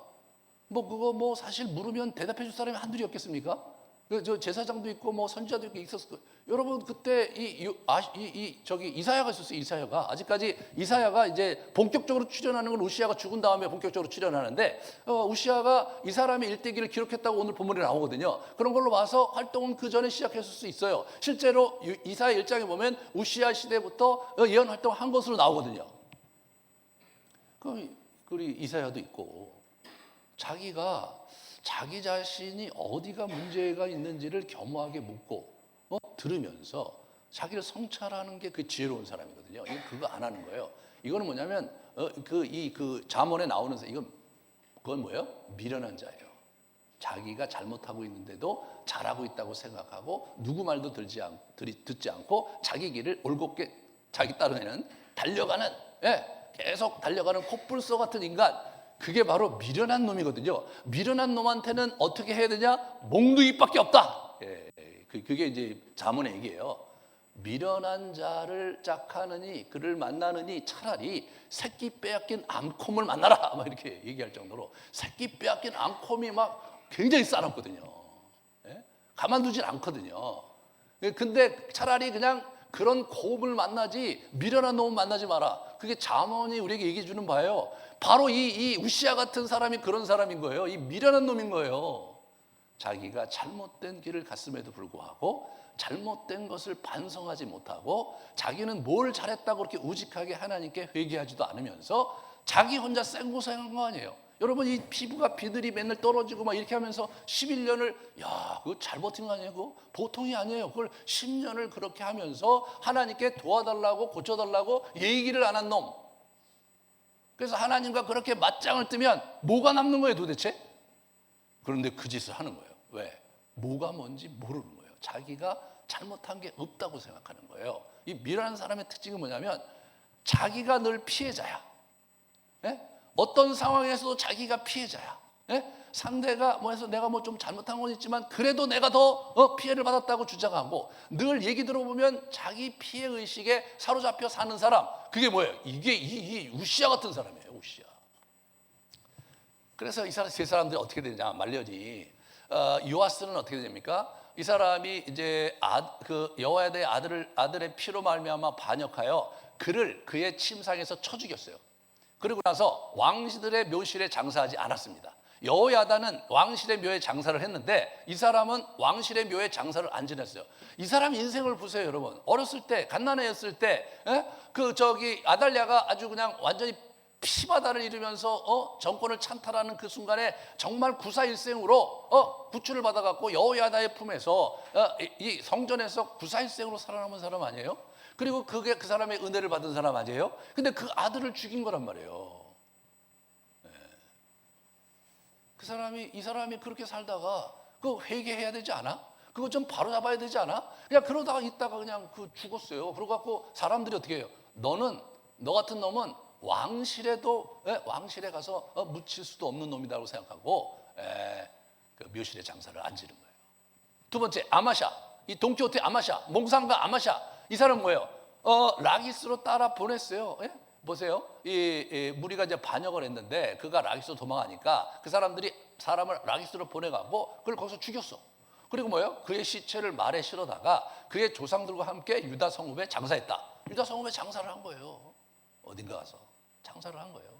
뭐 그거 뭐 사실 물으면 대답해 줄 사람이 한둘이 없겠습니까? 저 제사장도 있고 뭐 선지자도 있고 있었을 거예요. 여러분 그때 이사야가 있었어요. 이사야가 아직까지 이사야가 이제 본격적으로 출현하는 건 우시야가 죽은 다음에 본격적으로 출현하는데 우시야가 이 사람의 일대기를 기록했다고 오늘 본문에 나오거든요. 그런 걸로 봐서 활동은 그 전에 시작했을 수 있어요. 실제로 이사야 1장에 보면 우시야 시대부터 예언 활동한 것으로 나오거든요. 그리 이사야도 있고 자기 자신이 어디가 문제가 있는지를 겸허하게 묻고 들으면서 자기를 성찰하는 게 그 지혜로운 사람이거든요. 이건 그거 안 하는 거예요. 이거는 뭐냐면 그 잠언에 나오는 그건 뭐예요? 미련한 자예요. 자기가 잘못하고 있는데도 잘하고 있다고 생각하고 누구 말도 듣지 않고 자기 길을 올곧게 자기 따르는 달려가는 계속 달려가는 코뿔소 같은 인간, 그게 바로 미련한 놈이거든요. 미련한 놈한테는 어떻게 해야 되냐? 몽둥이밖에 없다. 그게 이제 잠언의 얘기예요. 미련한 자를 짝하느니 그를 만나느니 차라리 새끼 빼앗긴 암콤을 만나라. 막 이렇게 얘기할 정도로 새끼 빼앗긴 암콤이 막 굉장히 싸납거든요. 가만두질 않거든요. 근데 차라리 그냥 그런 곰을 만나지 미련한 놈을 만나지 마라. 그게 잠언이 우리에게 얘기해 주는 바예요. 바로 이 우시야 같은 사람이 그런 사람인 거예요. 이 미련한 놈인 거예요. 자기가 잘못된 길을 갔음에도 불구하고 잘못된 것을 반성하지 못하고 자기는 뭘 잘했다고 그렇게 우직하게 하나님께 회개하지도 않으면서 자기 혼자 생고생한 거 아니에요. 여러분 이 피부가 비늘이 맨날 떨어지고 막 이렇게 하면서 11년을 그거 잘 버틴 거 아니에요? 그거 보통이 아니에요. 그걸 10년을 그렇게 하면서 하나님께 도와달라고 고쳐달라고 얘기를 안 한 놈. 그래서 하나님과 그렇게 맞짱을 뜨면 뭐가 남는 거예요 도대체? 그런데 그 짓을 하는 거예요. 왜? 뭐가 뭔지 모르는 거예요. 자기가 잘못한 게 없다고 생각하는 거예요. 이 미련한 사람의 특징은 뭐냐면 자기가 늘 피해자야. 어떤 상황에서도 자기가 피해자야. 상대가 해서 내가 좀 잘못한 건 있지만 그래도 내가 더 피해를 받았다고 주장하고 늘 얘기 들어보면 자기 피해 의식에 사로잡혀 사는 사람. 그게 뭐예요? 이게 우시야 같은 사람이에요. 우시야. 그래서 세 사람들이 어떻게 되냐 말려니 요아스는 어떻게 됩니까? 이 사람이 이제 여호야다의 아들의 피로 말미암아 반역하여 그의 침상에서 쳐 죽였어요. 그리고 나서 왕실의 묘실에 장사하지 않았습니다. 여호야다는 왕실의 묘에 장사를 했는데 이 사람은 왕실의 묘에 장사를 안 지냈어요. 이 사람 인생을 보세요, 여러분. 어렸을 때, 갓난아이였을 때, 아달랴가 아주 그냥 완전히 피바다를 이루면서 정권을 찬탈하는 그 순간에 정말 구사일생으로 구출을 받아갖고 여호야다의 품에서 이 성전에서 구사일생으로 살아남은 사람 아니에요? 그리고 그게 그 사람의 은혜를 받은 사람 아니에요? 근데 그 아들을 죽인 거란 말이에요. 이 사람이 그렇게 살다가 그거 회개해야 되지 않아? 그거 좀 바로 잡아야 되지 않아? 그냥 그러다가 있다가 그냥 죽었어요. 그러고 갖고 사람들이 어떻게 해요? 너 같은 놈은 왕실에 가서 묻힐 수도 없는 놈이라고 생각하고 그 묘실에 장사를 안 지는 거예요. 두 번째 아마샤, 이 돈키호테 아마샤, 몽상가 아마샤, 이 사람은 뭐예요? 라기스로 따라 보냈어요. 보세요. 이 무리가 이제 반역을 했는데 그가 라기스로 도망가니까 그 사람들이 사람을 라기스로 보내가고 그걸 거기서 죽였어. 그리고 뭐예요? 그의 시체를 말에 실어다가 그의 조상들과 함께 유다 성읍에 장사했다. 유다 성읍에 장사를 한 거예요. 어딘가 가서 장사를 한 거예요.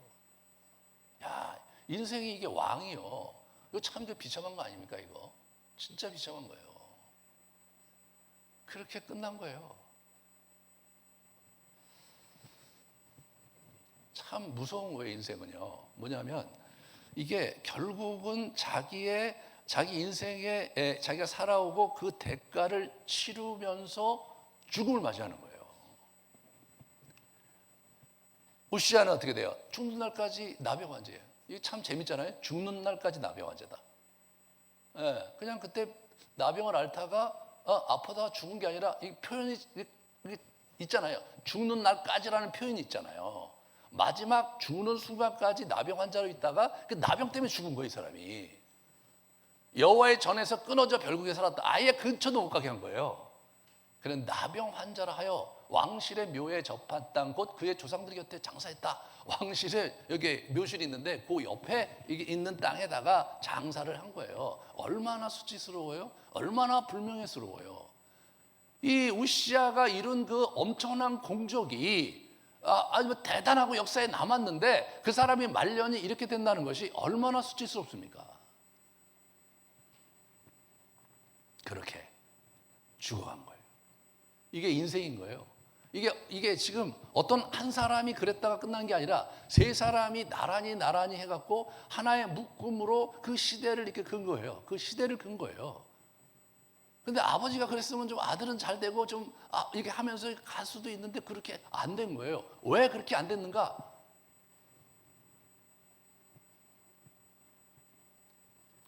야, 인생이 이게 왕이요. 이거 참 비참한 거 아닙니까 이거? 진짜 비참한 거예요. 그렇게 끝난 거예요. 참 무서운 거예요, 인생은요. 뭐냐면 이게 결국은 자기 인생에 자기가 살아오고 그 대가를 치르면서 죽음을 맞이하는 거예요. 우시아는 어떻게 돼요? 죽는 날까지 나병 환자예요. 이게 참 재밌잖아요. 죽는 날까지 나병 환자다. 예, 그냥 그때 나병을 앓다가 아프다가 죽은 게 아니라 이 표현이 있잖아요. 죽는 날까지라는 표현이 있잖아요. 마지막 죽는 순간까지 나병 환자로 있다가 그 나병 때문에 죽은 거예요, 이 사람이. 여호와의 전에서 끊어져 별국에 살았다. 아예 근처도 못 가게 한 거예요. 그는 나병 환자라 하여 왕실의 묘에 접한 땅 곧 그의 조상들 곁에 장사했다. 왕실에 여기 묘실이 있는데 그 옆에 이게 있는 땅에다가 장사를 한 거예요. 얼마나 수치스러워요? 얼마나 불명예스러워요? 이 우시아가 이룬 그 엄청난 공적이 아주 대단하고 역사에 남았는데 그 사람이 말년이 이렇게 된다는 것이 얼마나 수치스럽습니까? 그렇게 죽어간 거예요. 이게 인생인 거예요. 이게 지금 어떤 한 사람이 그랬다가 끝난 게 아니라 세 사람이 나란히 해갖고 하나의 묶음으로 그 시대를 이렇게 근 거예요. 그 시대를 근 거예요. 근데 아버지가 그랬으면 좀 아들은 잘 되고 좀 이렇게 하면서 갈 수도 있는데 그렇게 안 된 거예요. 왜 그렇게 안 됐는가?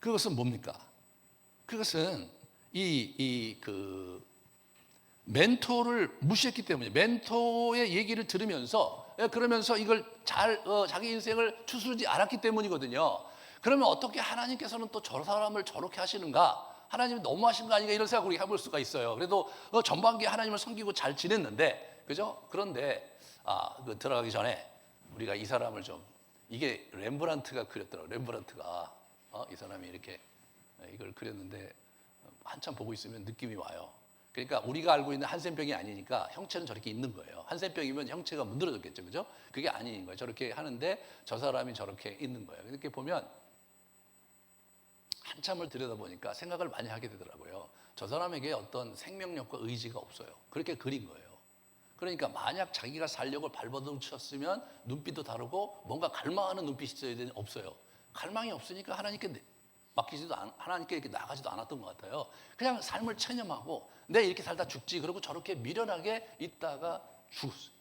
그것은 뭡니까? 그것은 그 멘토를 무시했기 때문에 멘토의 얘기를 들으면서 그러면서 이걸 잘 자기 인생을 추스르지 않았기 때문이거든요. 그러면 어떻게 하나님께서는 또 저 사람을 저렇게 하시는가? 하나님이 너무하신 거 아닌가 이런 생각을 우리가 해볼 수가 있어요. 그래도 전반기에 하나님을 섬기고 잘 지냈는데, 그죠? 그런데 그 들어가기 전에 우리가 이 사람을 좀, 이게 렘브란트가 그렸더라고요. 렘브란트가 이 사람이 이렇게 이걸 그렸는데 한참 보고 있으면 느낌이 와요. 그러니까 우리가 알고 있는 한센병이 아니니까 형체는 저렇게 있는 거예요. 한센병이면 형체가 문드러졌겠죠, 그죠? 그게 아닌 거예요. 저렇게 하는데 저 사람이 저렇게 있는 거예요. 이렇게 보면 한참을 들여다보니까 생각을 많이 하게 되더라고요. 저 사람에게 어떤 생명력과 의지가 없어요. 그렇게 그린 거예요. 그러니까 만약 자기가 살력을 발버둥 쳤으면 눈빛도 다르고 뭔가 갈망하는 눈빛이 있어야 되는, 없어요. 갈망이 없으니까 하나님께 하나님께 이렇게 나가지도 않았던 것 같아요. 그냥 삶을 체념하고 내 이렇게 살다 죽지, 그러고 저렇게 미련하게 있다가 죽었어요.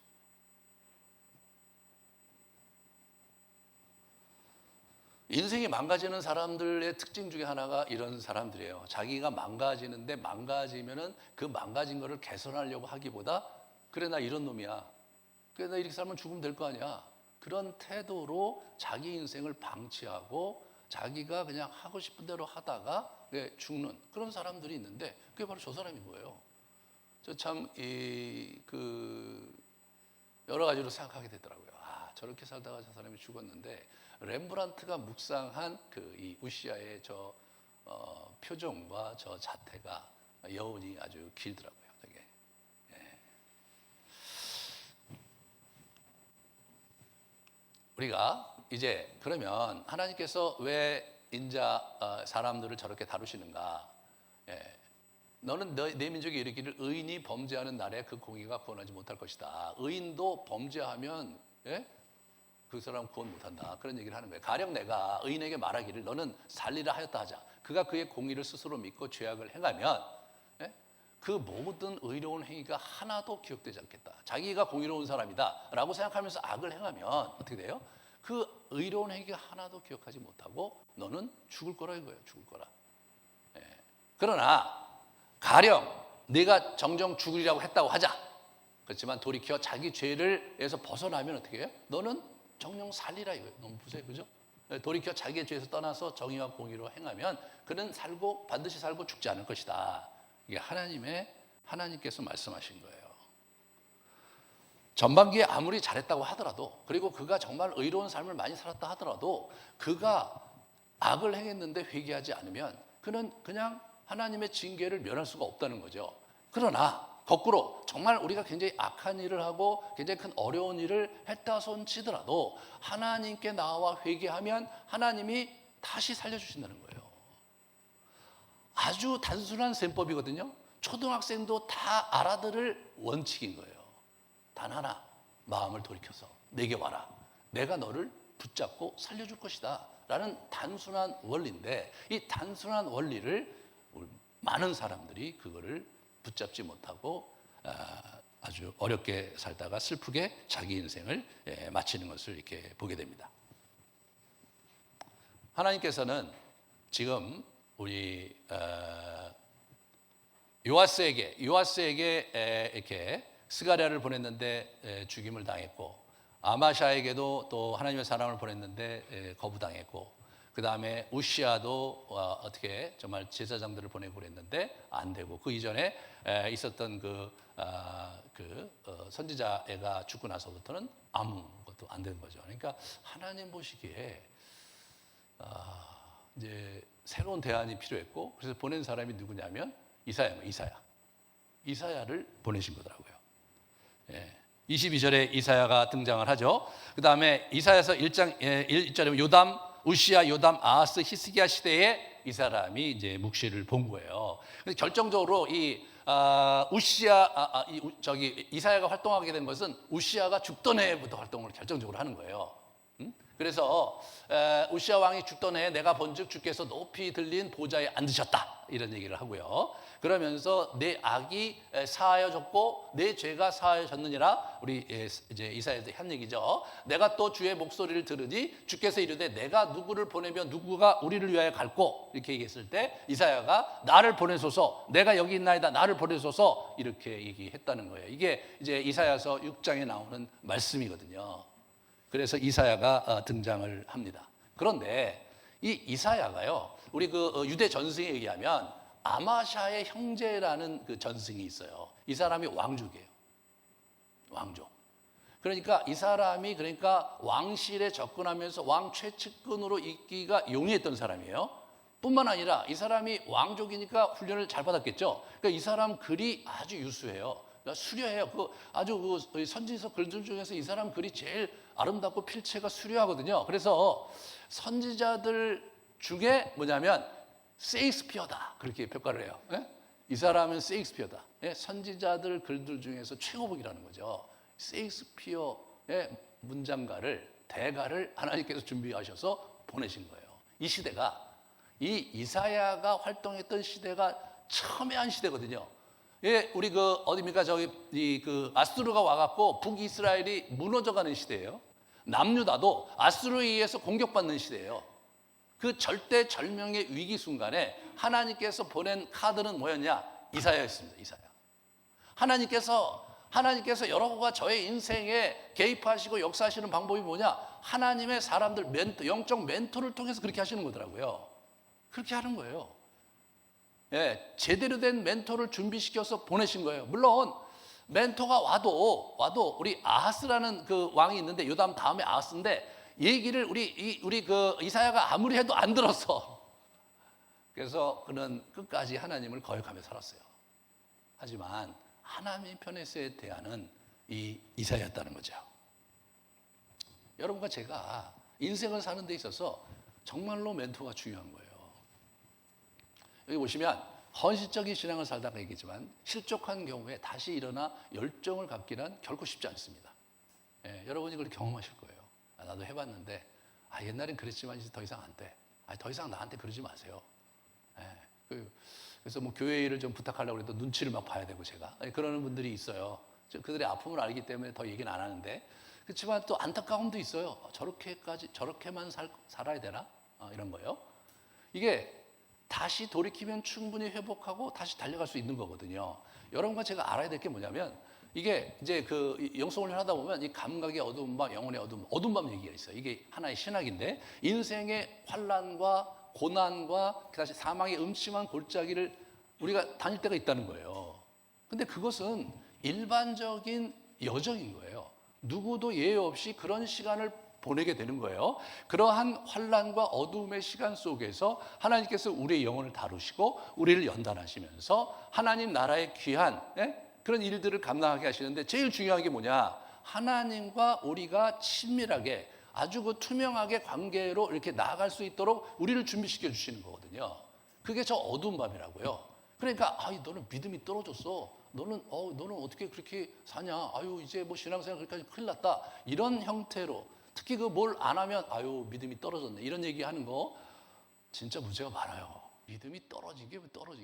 인생이 망가지는 사람들의 특징 중에 하나가 이런 사람들이에요. 자기가 망가지는데 망가지면은 그 망가진 거를 개선하려고 하기보다 그래 나 이런 놈이야, 그래 나 이렇게 살면 죽으면 될 거 아니야, 그런 태도로 자기 인생을 방치하고 자기가 그냥 하고 싶은 대로 하다가 죽는 그런 사람들이 있는데 그게 바로 저 사람인 거예요. 저 참 여러 가지로 생각하게 되더라고요. 저렇게 살다가 저 사람이 죽었는데 렘브란트가 묵상한 이 우시아의 저 표정과 저 자태가 여운이 아주 길더라고요. 되게. 예. 우리가 이제 그러면 하나님께서 왜 인자 사람들을 저렇게 다루시는가? 예. 너는 내 민족이 이르기를 의인이 범죄하는 날에 그 공의가 구원하지 못할 것이다. 의인도 범죄하면 그 사람 구원 못한다. 그런 얘기를 하는 거예요. 가령 내가 의인에게 말하기를 너는 살리라 하였다 하자. 그가 그의 공의를 스스로 믿고 죄악을 행하면 그 모든 의로운 행위가 하나도 기억되지 않겠다. 자기가 공의로운 사람이다 라고 생각하면서 악을 행하면 어떻게 돼요? 그 의로운 행위가 하나도 기억하지 못하고 너는 죽을 거라 이거예요. 죽을 거라. 그러나 가령 네가 정정 죽으리라고 했다고 하자. 그렇지만 돌이켜 자기 죄를에서 벗어나면 어떻게 해요? 너는 정령 살리라 이거예요. 너무 보세요, 그죠? 돌이켜 자기의 죄에서 떠나서 정의와 공의로 행하면 그는 반드시 살고 죽지 않을 것이다. 이게 하나님께서 말씀하신 거예요. 전반기에 아무리 잘했다고 하더라도, 그리고 그가 정말 의로운 삶을 많이 살았다 하더라도 그가 악을 행했는데 회개하지 않으면 그는 그냥 하나님의 징계를 면할 수가 없다는 거죠. 그러나 거꾸로 정말 우리가 굉장히 악한 일을 하고 굉장히 큰 어려운 일을 했다 손 치더라도 하나님께 나와 회개하면 하나님이 다시 살려주신다는 거예요. 아주 단순한 셈법이거든요. 초등학생도 다 알아들을 원칙인 거예요. 단 하나, 마음을 돌이켜서 내게 와라. 내가 너를 붙잡고 살려줄 것이다 라는 단순한 원리인데, 이 단순한 원리를 많은 사람들이 그거를 붙잡지 못하고 아주 어렵게 살다가 슬프게 자기 인생을 마치는 것을 이렇게 보게 됩니다. 하나님께서는 지금 우리 요아스에게 이렇게 스가랴를 보냈는데 죽임을 당했고, 아마샤에게도 또 하나님의 사람을 보냈는데 거부당했고, 그 다음에 우시아도 어떻게 정말 제사장들을 보내고 그랬는데 안 되고, 그 이전에 있었던 선지자 애가 죽고 나서부터는 아무것도 안 되는 거죠. 그러니까 하나님 보시기에 이제 새로운 대안이 필요했고, 그래서 보낸 사람이 누구냐면 이사야를 보내신 거더라고요. 22절에 이사야가 등장을 하죠. 그 다음에 이사야서 1장 1절에 요담, 우시야, 요담, 아하스, 히스기야 시대에 이 사람이 이제 묵시를 본 거예요. 근데 결정적으로 이사야가 활동하게 된 것은 우시야가 죽던 해부터 활동을 결정적으로 하는 거예요. 그래서 우시야 왕이 죽던 해에 내가 본즉 주께서 높이 들린 보좌에 앉으셨다, 이런 얘기를 하고요. 그러면서 내 악이 사하여졌고 내 죄가 사하여졌느니라, 우리 이제 이사야에서 한 얘기죠. 내가 또 주의 목소리를 들으니 주께서 이르되 내가 누구를 보내면 누구가 우리를 위하여 갈꼬, 이렇게 얘기했을 때 이사야가 나를 보내소서, 내가 여기 있나이다, 나를 보내소서, 이렇게 얘기했다는 거예요. 이게 이제 이사야서 6장에 나오는 말씀이거든요. 그래서 이사야가 등장을 합니다. 그런데 이 이사야가요, 우리 유대 전승에 의하면 아마샤의 형제라는 그 전승이 있어요. 이 사람이 왕족이에요. 왕족. 그러니까 이 사람이 왕실에 접근하면서 왕 최측근으로 있기가 용이했던 사람이에요. 뿐만 아니라 이 사람이 왕족이니까 훈련을 잘 받았겠죠. 그러니까 이 사람 글이 아주 유수해요. 수려해요. 아주 선지서 글들 중에서 이 사람 글이 제일 아름답고 필체가 수려하거든요. 그래서 선지자들 중에 뭐냐면 세익스피어다, 그렇게 평가를 해요. 이 사람은 세익스피어다. 선지자들 글들 중에서 최고봉이라는 거죠. 세익스피어의 문장가를, 대가를 하나님께서 준비하셔서 보내신 거예요. 이 시대가, 이 이사야가 활동했던 시대가 첨예한 시대거든요. 우리 어디입니까? 아수르가 와갖고 북이스라엘이 무너져가는 시대예요. 남유다도 아수르에 의해서 공격받는 시대예요. 그 절대절명의 위기 순간에 하나님께서 보낸 카드는 뭐였냐? 이사야였습니다. 이사야. 하나님께서 여러분과 저의 인생에 개입하시고 역사하시는 방법이 뭐냐? 하나님의 사람들, 영적 멘토를 통해서 그렇게 하시는 거더라고요. 그렇게 하는 거예요. 제대로 된 멘토를 준비시켜서 보내신 거예요. 물론 멘토가 와도 우리 아하스라는 그 왕이 있는데, 요담 다음에 아하스인데, 얘기를 우리 이사야가 아무리 해도 안 들었어. 그래서 그는 끝까지 하나님을 거역하며 살았어요. 하지만 하나님 편에서의 대안은 이 이사야였다는 거죠. 여러분과 제가 인생을 사는 데 있어서 정말로 멘토가 중요한 거예요. 여기 보시면 헌신적인 신앙을 살다가 얘기지만 실족한 경우에 다시 일어나 열정을 갖기란 결코 쉽지 않습니다. 여러분이 그걸 경험하실 거예요. 나도 해봤는데 옛날엔 그랬지만 이제 더 이상 안 돼. 더 이상 나한테 그러지 마세요. 그래서 뭐 교회 일을 좀 부탁하려고 해도 눈치를 막 봐야 되고, 제가 그러는 분들이 있어요. 그들의 아픔을 알기 때문에 더 얘기는 안 하는데, 그렇지만 또 안타까움도 있어요. 저렇게만 살아야 되나? 이런 거요. 이게 다시 돌이키면 충분히 회복하고 다시 달려갈 수 있는 거거든요. 여러분과 제가 알아야 될 게 뭐냐면, 이게 이제 영성훈련 하다 보면 이 감각의 어두운 밤, 영혼의 어두운 밤 얘기가 있어요. 이게 하나의 신학인데, 인생의 환난과 고난과 다시 사망의 음침한 골짜기를 우리가 다닐 때가 있다는 거예요. 근데 그것은 일반적인 여정인 거예요. 누구도 예외 없이 그런 시간을 보내게 되는 거예요. 그러한 환난과 어두움의 시간 속에서 하나님께서 우리의 영혼을 다루시고 우리를 연단하시면서 하나님 나라의 귀한 그런 일들을 감당하게 하시는데, 제일 중요한 게 뭐냐? 하나님과 우리가 친밀하게, 아주 투명하게 관계로 이렇게 나아갈 수 있도록 우리를 준비시켜 주시는 거거든요. 그게 저 어두운 밤이라고요. 그러니까 너는 믿음이 떨어졌어. 너는 어떻게 그렇게 사냐? 이제 뭐 신앙생활 그렇게까지 큰일 났다. 이런 형태로, 특히 뭘 안 하면 믿음이 떨어졌네, 이런 얘기하는 거 진짜 문제가 많아요. 믿음이 떨어진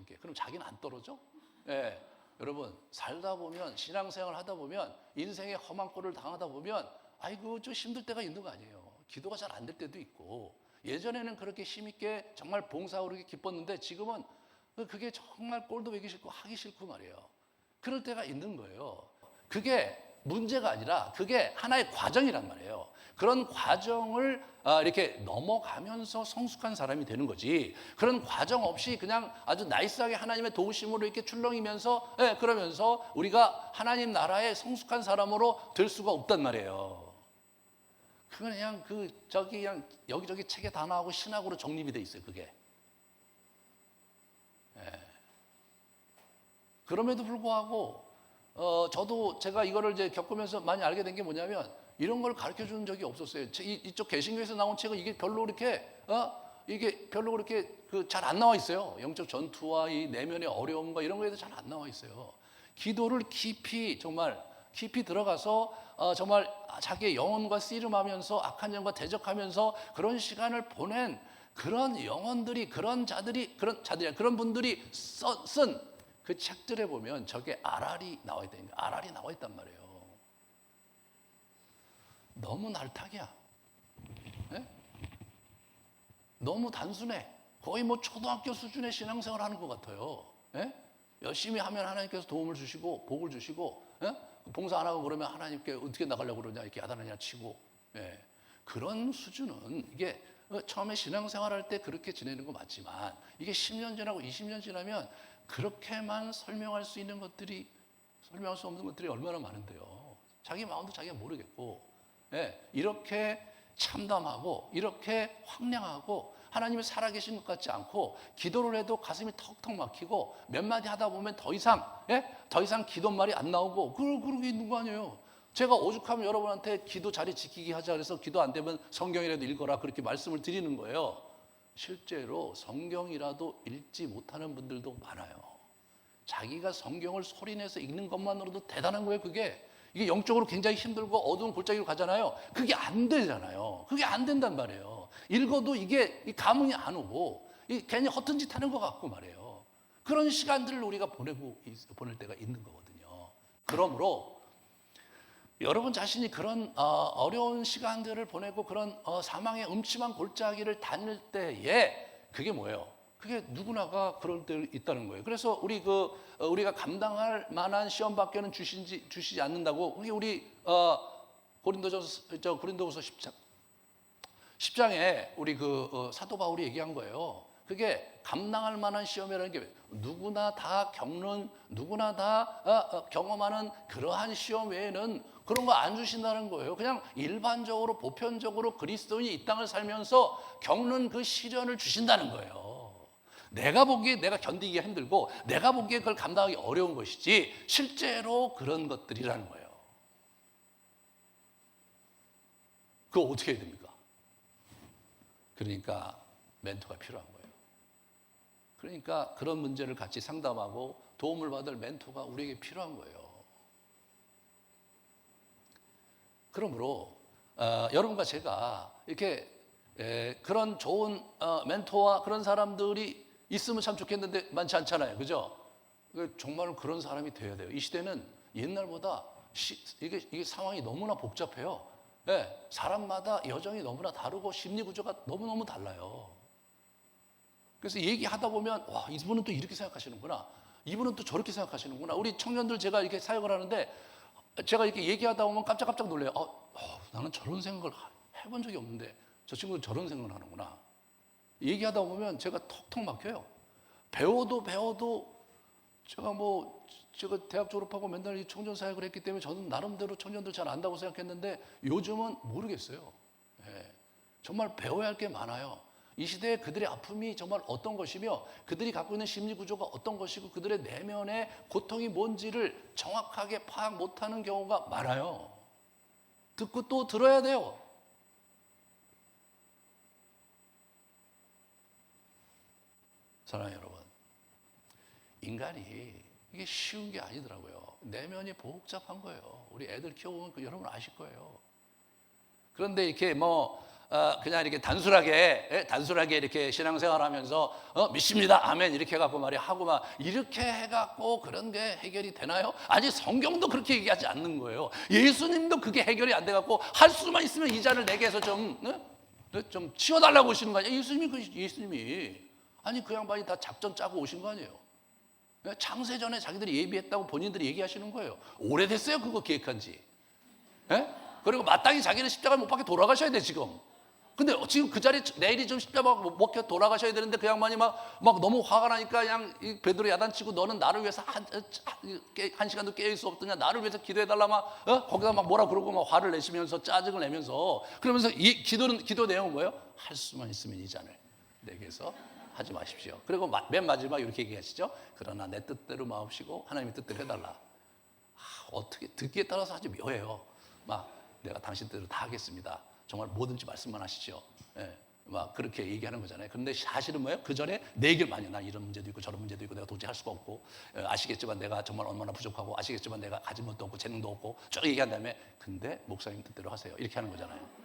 게. 그럼 자기는 안 떨어져? 여러분 살다 보면 신앙생활 하다 보면 인생의 험한 꼴을 당하다 보면 아이고 좀 힘들 때가 있는 거 아니에요. 기도가 잘 안 될 때도 있고 예전에는 그렇게 힘있게 정말 봉사하고 그렇게 기뻤는데 지금은 그게 정말 꼴도 보기 싫고 하기 싫고 말이에요. 그럴 때가 있는 거예요. 그게 문제가 아니라 그게 하나의 과정이란 말이에요. 그런 과정을 이렇게 넘어가면서 성숙한 사람이 되는 거지. 그런 과정 없이 그냥 아주 나이스하게 하나님의 도우심으로 이렇게 출렁이면서 그러면서 우리가 하나님 나라의 성숙한 사람으로 될 수가 없단 말이에요. 그건 그냥 그냥 여기저기 책에 다 나오고 신학으로 정립이 돼 있어요. 그게. 그럼에도 불구하고 저도 제가 이거를 이제 겪으면서 많이 알게 된 게 뭐냐면 이런 걸 가르쳐 주는 적이 없었어요. 이쪽 개신교에서 나온 책은 이게 별로 그렇게 잘 안 나와 있어요. 영적 전투와 이 내면의 어려움과 이런 거에도 잘 안 나와 있어요. 기도를 정말 깊이 들어가서 정말 자기의 영혼과 씨름하면서 악한 영과 대적하면서 그런 시간을 보낸 그런 영혼들이 그런 분들이 쓴 그 책들에 보면 저게 RR이 나와 있다는 거예요. RR이 나와 있단 말이에요. 너무 날탁이야. 네? 너무 단순해. 거의 뭐 초등학교 수준의 신앙생활 하는 것 같아요. 네? 열심히 하면 하나님께서 도움을 주시고 복을 주시고 봉사 안 하고 그러면 하나님께 어떻게 나가려고 그러냐 이렇게 야단하냐 치고 그런 수준은 이게 처음에 신앙생활 할 때 그렇게 지내는 거 맞지만 이게 10년 지나고 20년 지나면 그렇게만 설명할 수 있는 것들이 설명할 수 없는 것들이 얼마나 많은데요. 자기 마음도 자기가 모르겠고 이렇게 참담하고 이렇게 황량하고 하나님이 살아계신 것 같지 않고 기도를 해도 가슴이 턱턱 막히고 몇 마디 하다 보면 더 이상 기도말이 안 나오고 그러고 있는 거 아니에요. 제가 오죽하면 여러분한테 기도 자리 지키기 하자 그래서 기도 안 되면 성경이라도 읽어라 그렇게 말씀을 드리는 거예요. 실제로 성경이라도 읽지 못하는 분들도 많아요. 자기가 성경을 소리내서 읽는 것만으로도 대단한 거예요. 이게 영적으로 굉장히 힘들고 어두운 골짜기로 가잖아요. 그게 안 되잖아요. 그게 안 된단 말이에요. 읽어도 이게 감흥이 안 오고 괜히 허튼 짓 하는 것 같고 말이에요. 그런 시간들을 우리가 보낼 때가 있는 거거든요. 그러므로 여러분 자신이 그런 어려운 시간들을 보내고 그런 사망의 음침한 골짜기를 다닐 때에 그게 뭐예요? 그게 누구나가 그럴 때 있다는 거예요. 그래서 우리가 감당할 만한 시험밖에는 주시지 않는다고 우리 고린도후서 10장에 우리 사도 바울이 얘기한 거예요. 그게 감당할 만한 시험이라는 게 누구나 다 경험하는 그러한 시험 외에는 그런 거 안 주신다는 거예요. 그냥 일반적으로 보편적으로 그리스도인이 이 땅을 살면서 겪는 그 시련을 주신다는 거예요. 내가 보기에 내가 견디기가 힘들고 내가 보기에 그걸 감당하기 어려운 것이지 실제로 그런 것들이라는 거예요. 그거 어떻게 해야 됩니까? 그러니까 멘토가 필요한 거예요. 그러니까 그런 문제를 같이 상담하고 도움을 받을 멘토가 우리에게 필요한 거예요. 그러므로 여러분과 제가 이렇게 그런 좋은 멘토와 그런 사람들이 있으면 참 좋겠는데 많지 않잖아요. 그죠? 정말 그런 사람이 되어야 돼요. 이 시대는 옛날보다 이게 상황이 너무나 복잡해요. 사람마다 여정이 너무나 다르고 심리 구조가 너무너무 달라요. 그래서 얘기하다 보면 와, 이분은 또 이렇게 생각하시는구나. 이분은 또 저렇게 생각하시는구나. 우리 청년들 제가 이렇게 사역을 하는데 제가 이렇게 얘기하다 보면 깜짝깜짝 놀래요. 나는 저런 생각을 해본 적이 없는데 저 친구는 저런 생각을 하는구나. 얘기하다 보면 제가 턱턱 막혀요. 배워도 제가 대학 졸업하고 맨날 이 청년 사역을 했기 때문에 저는 나름대로 청년들 잘 안다고 생각했는데 요즘은 모르겠어요. 정말 배워야 할 게 많아요. 이 시대에 그들의 아픔이 정말 어떤 것이며 그들이 갖고 있는 심리 구조가 어떤 것이고 그들의 내면의 고통이 뭔지를 정확하게 파악 못하는 경우가 많아요. 듣고 또 들어야 돼요. 사랑하는 여러분, 인간이 이게 쉬운 게 아니더라고요. 내면이 복잡한 거예요. 우리 애들 키워보면 여러분 아실 거예요. 그런데 이렇게 그냥 이렇게 단순하게 이렇게 신앙생활하면서 믿습니다, 아멘 이렇게 해갖고 말이야 하고 막 이렇게 해갖고 그런 게 해결이 되나요? 아니 성경도 그렇게 얘기하지 않는 거예요. 예수님도 그게 해결이 안 돼갖고 할 수만 있으면 이 잔을 내게 해서 좀 치워달라고 오시는 거 아니에요? 예수님이 아니 그 양반이 다 작전 짜고 오신 거 아니에요? 창세전에 자기들이 예비했다고 본인들이 얘기하시는 거예요. 오래됐어요 그거 기획한 지. 그리고 마땅히 자기는 십자가 못 박혀 돌아가셔야 돼 지금. 근데 지금 그 자리에 내일이 좀 십자가 못 박혀 돌아가셔야 되는데 그 양반이 막 너무 화가 나니까 그냥 베드로 야단치고 너는 나를 위해서 한 시간도 깨어 있을 수 없더냐, 나를 위해서 기도해달라 막 거기다 막 뭐라 그러고 막 화를 내시면서 짜증을 내면서 그러면서 이 기도 내용은 뭐예요? 할 수만 있으면 이 잔을 내게서 하지 마십시오. 그리고 맨 마지막 이렇게 얘기하시죠. 그러나 내 뜻대로 마옵시고 하나님의 뜻대로 해달라. 어떻게 듣기에 따라서 아주 묘해요. 막 내가 당신 뜻대로 다 하겠습니다. 정말 뭐든지 말씀만 하시죠. 막 그렇게 얘기하는 거잖아요. 그런데 사실은 뭐예요? 그 전에 내 얘기를 많이 나 이런 문제도 있고 저런 문제도 있고 내가 도저히 할 수가 없고 아시겠지만 내가 정말 얼마나 부족하고 아시겠지만 내가 가진 것도 없고 재능도 없고 쭉 얘기한 다음에 근데 목사님 뜻대로 하세요. 이렇게 하는 거잖아요.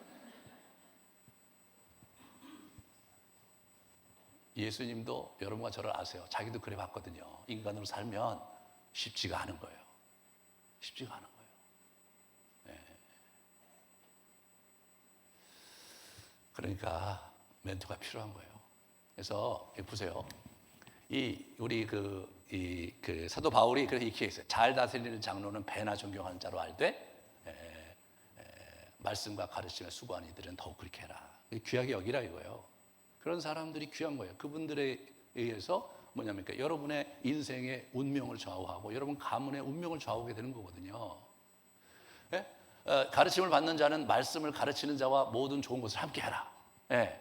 예수님도 여러분과 저를 아세요. 자기도 그래 봤거든요. 인간으로 살면 쉽지가 않은 거예요. 쉽지가 않은 거예요. 그러니까 멘토가 필요한 거예요. 그래서 보세요. 우리 그 사도 바울이 그래서 이렇게 했어요. 잘 다스리는 장로는 배나 존경하는 자로 알되 말씀과 가르침에 수고하는 이들은 더욱 그렇게 해라. 귀하게 여기라 이거예요. 그런 사람들이 귀한 거예요. 그분들에 의해서 뭐냐면 여러분의 인생의 운명을 좌우하고 여러분 가문의 운명을 좌우하게 되는 거거든요. 가르침을 받는 자는 말씀을 가르치는 자와 모든 좋은 것을 함께 하라.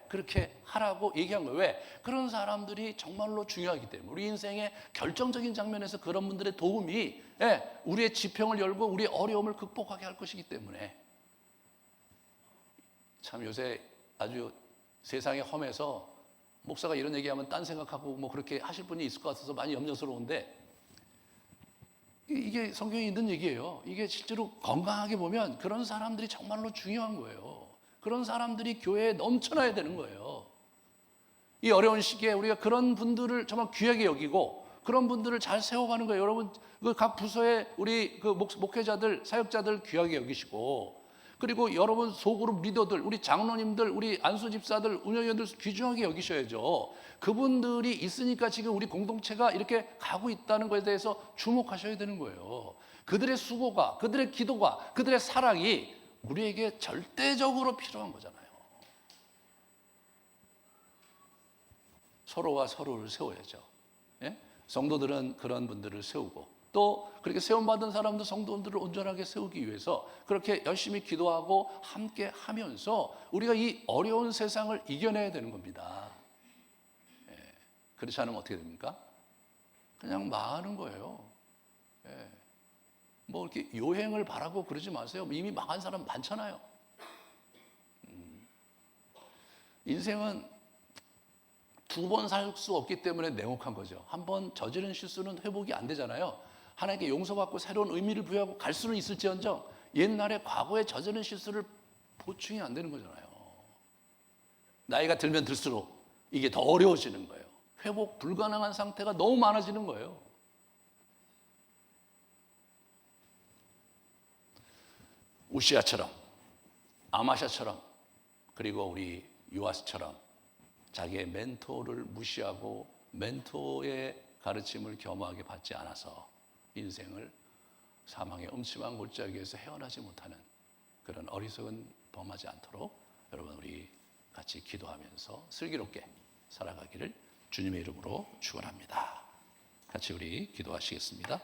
그렇게 하라고 얘기한 거예요. 왜? 그런 사람들이 정말로 중요하기 때문에 우리 인생의 결정적인 장면에서 그런 분들의 도움이 우리의 지평을 열고 우리의 어려움을 극복하게 할 것이기 때문에 참 요새 아주 세상이 험해서 목사가 이런 얘기하면 딴 생각하고 뭐 그렇게 하실 분이 있을 것 같아서 많이 염려스러운데 이게 성경에 있는 얘기예요. 이게 실제로 건강하게 보면 그런 사람들이 정말로 중요한 거예요. 그런 사람들이 교회에 넘쳐나야 되는 거예요. 이 어려운 시기에 우리가 그런 분들을 정말 귀하게 여기고 그런 분들을 잘 세워가는 거예요. 여러분 각 부서의 우리 그 목회자들, 사역자들 귀하게 여기시고 그리고 여러분 소그룹 리더들, 우리 장로님들, 우리 안수 집사들, 운영위원들 귀중하게 여기셔야죠. 그분들이 있으니까 지금 우리 공동체가 이렇게 가고 있다는 것에 대해서 주목하셔야 되는 거예요. 그들의 수고가, 그들의 기도가, 그들의 사랑이 우리에게 절대적으로 필요한 거잖아요. 서로가 서로를 세워야죠. 성도들은 그런 분들을 세우고 또 그렇게 세움받은 사람도 성도들을 온전하게 세우기 위해서 그렇게 열심히 기도하고 함께 하면서 우리가 이 어려운 세상을 이겨내야 되는 겁니다. 그렇지 않으면 어떻게 됩니까? 그냥 망하는 거예요. 뭐 이렇게 요행을 바라고 그러지 마세요. 이미 망한 사람 많잖아요. 인생은 두 번 살 수 없기 때문에 냉혹한 거죠. 한 번 저지른 실수는 회복이 안 되잖아요. 하나님께 용서받고 새로운 의미를 부여하고 갈 수는 있을지언정 옛날에 과거에 저지른 실수를 보충이 안 되는 거잖아요. 나이가 들면 들수록 이게 더 어려워지는 거예요. 회복 불가능한 상태가 너무 많아지는 거예요. 우시아처럼 아마샤처럼 그리고 우리 요아스처럼 자기의 멘토를 무시하고 멘토의 가르침을 겸허하게 받지 않아서 인생을 사망의 음침한 골짜기에서 헤어나지 못하는 그런 어리석은 범하지 않도록 여러분 우리 같이 기도하면서 슬기롭게 살아가기를 주님의 이름으로 축원합니다. 같이 우리 기도하시겠습니다.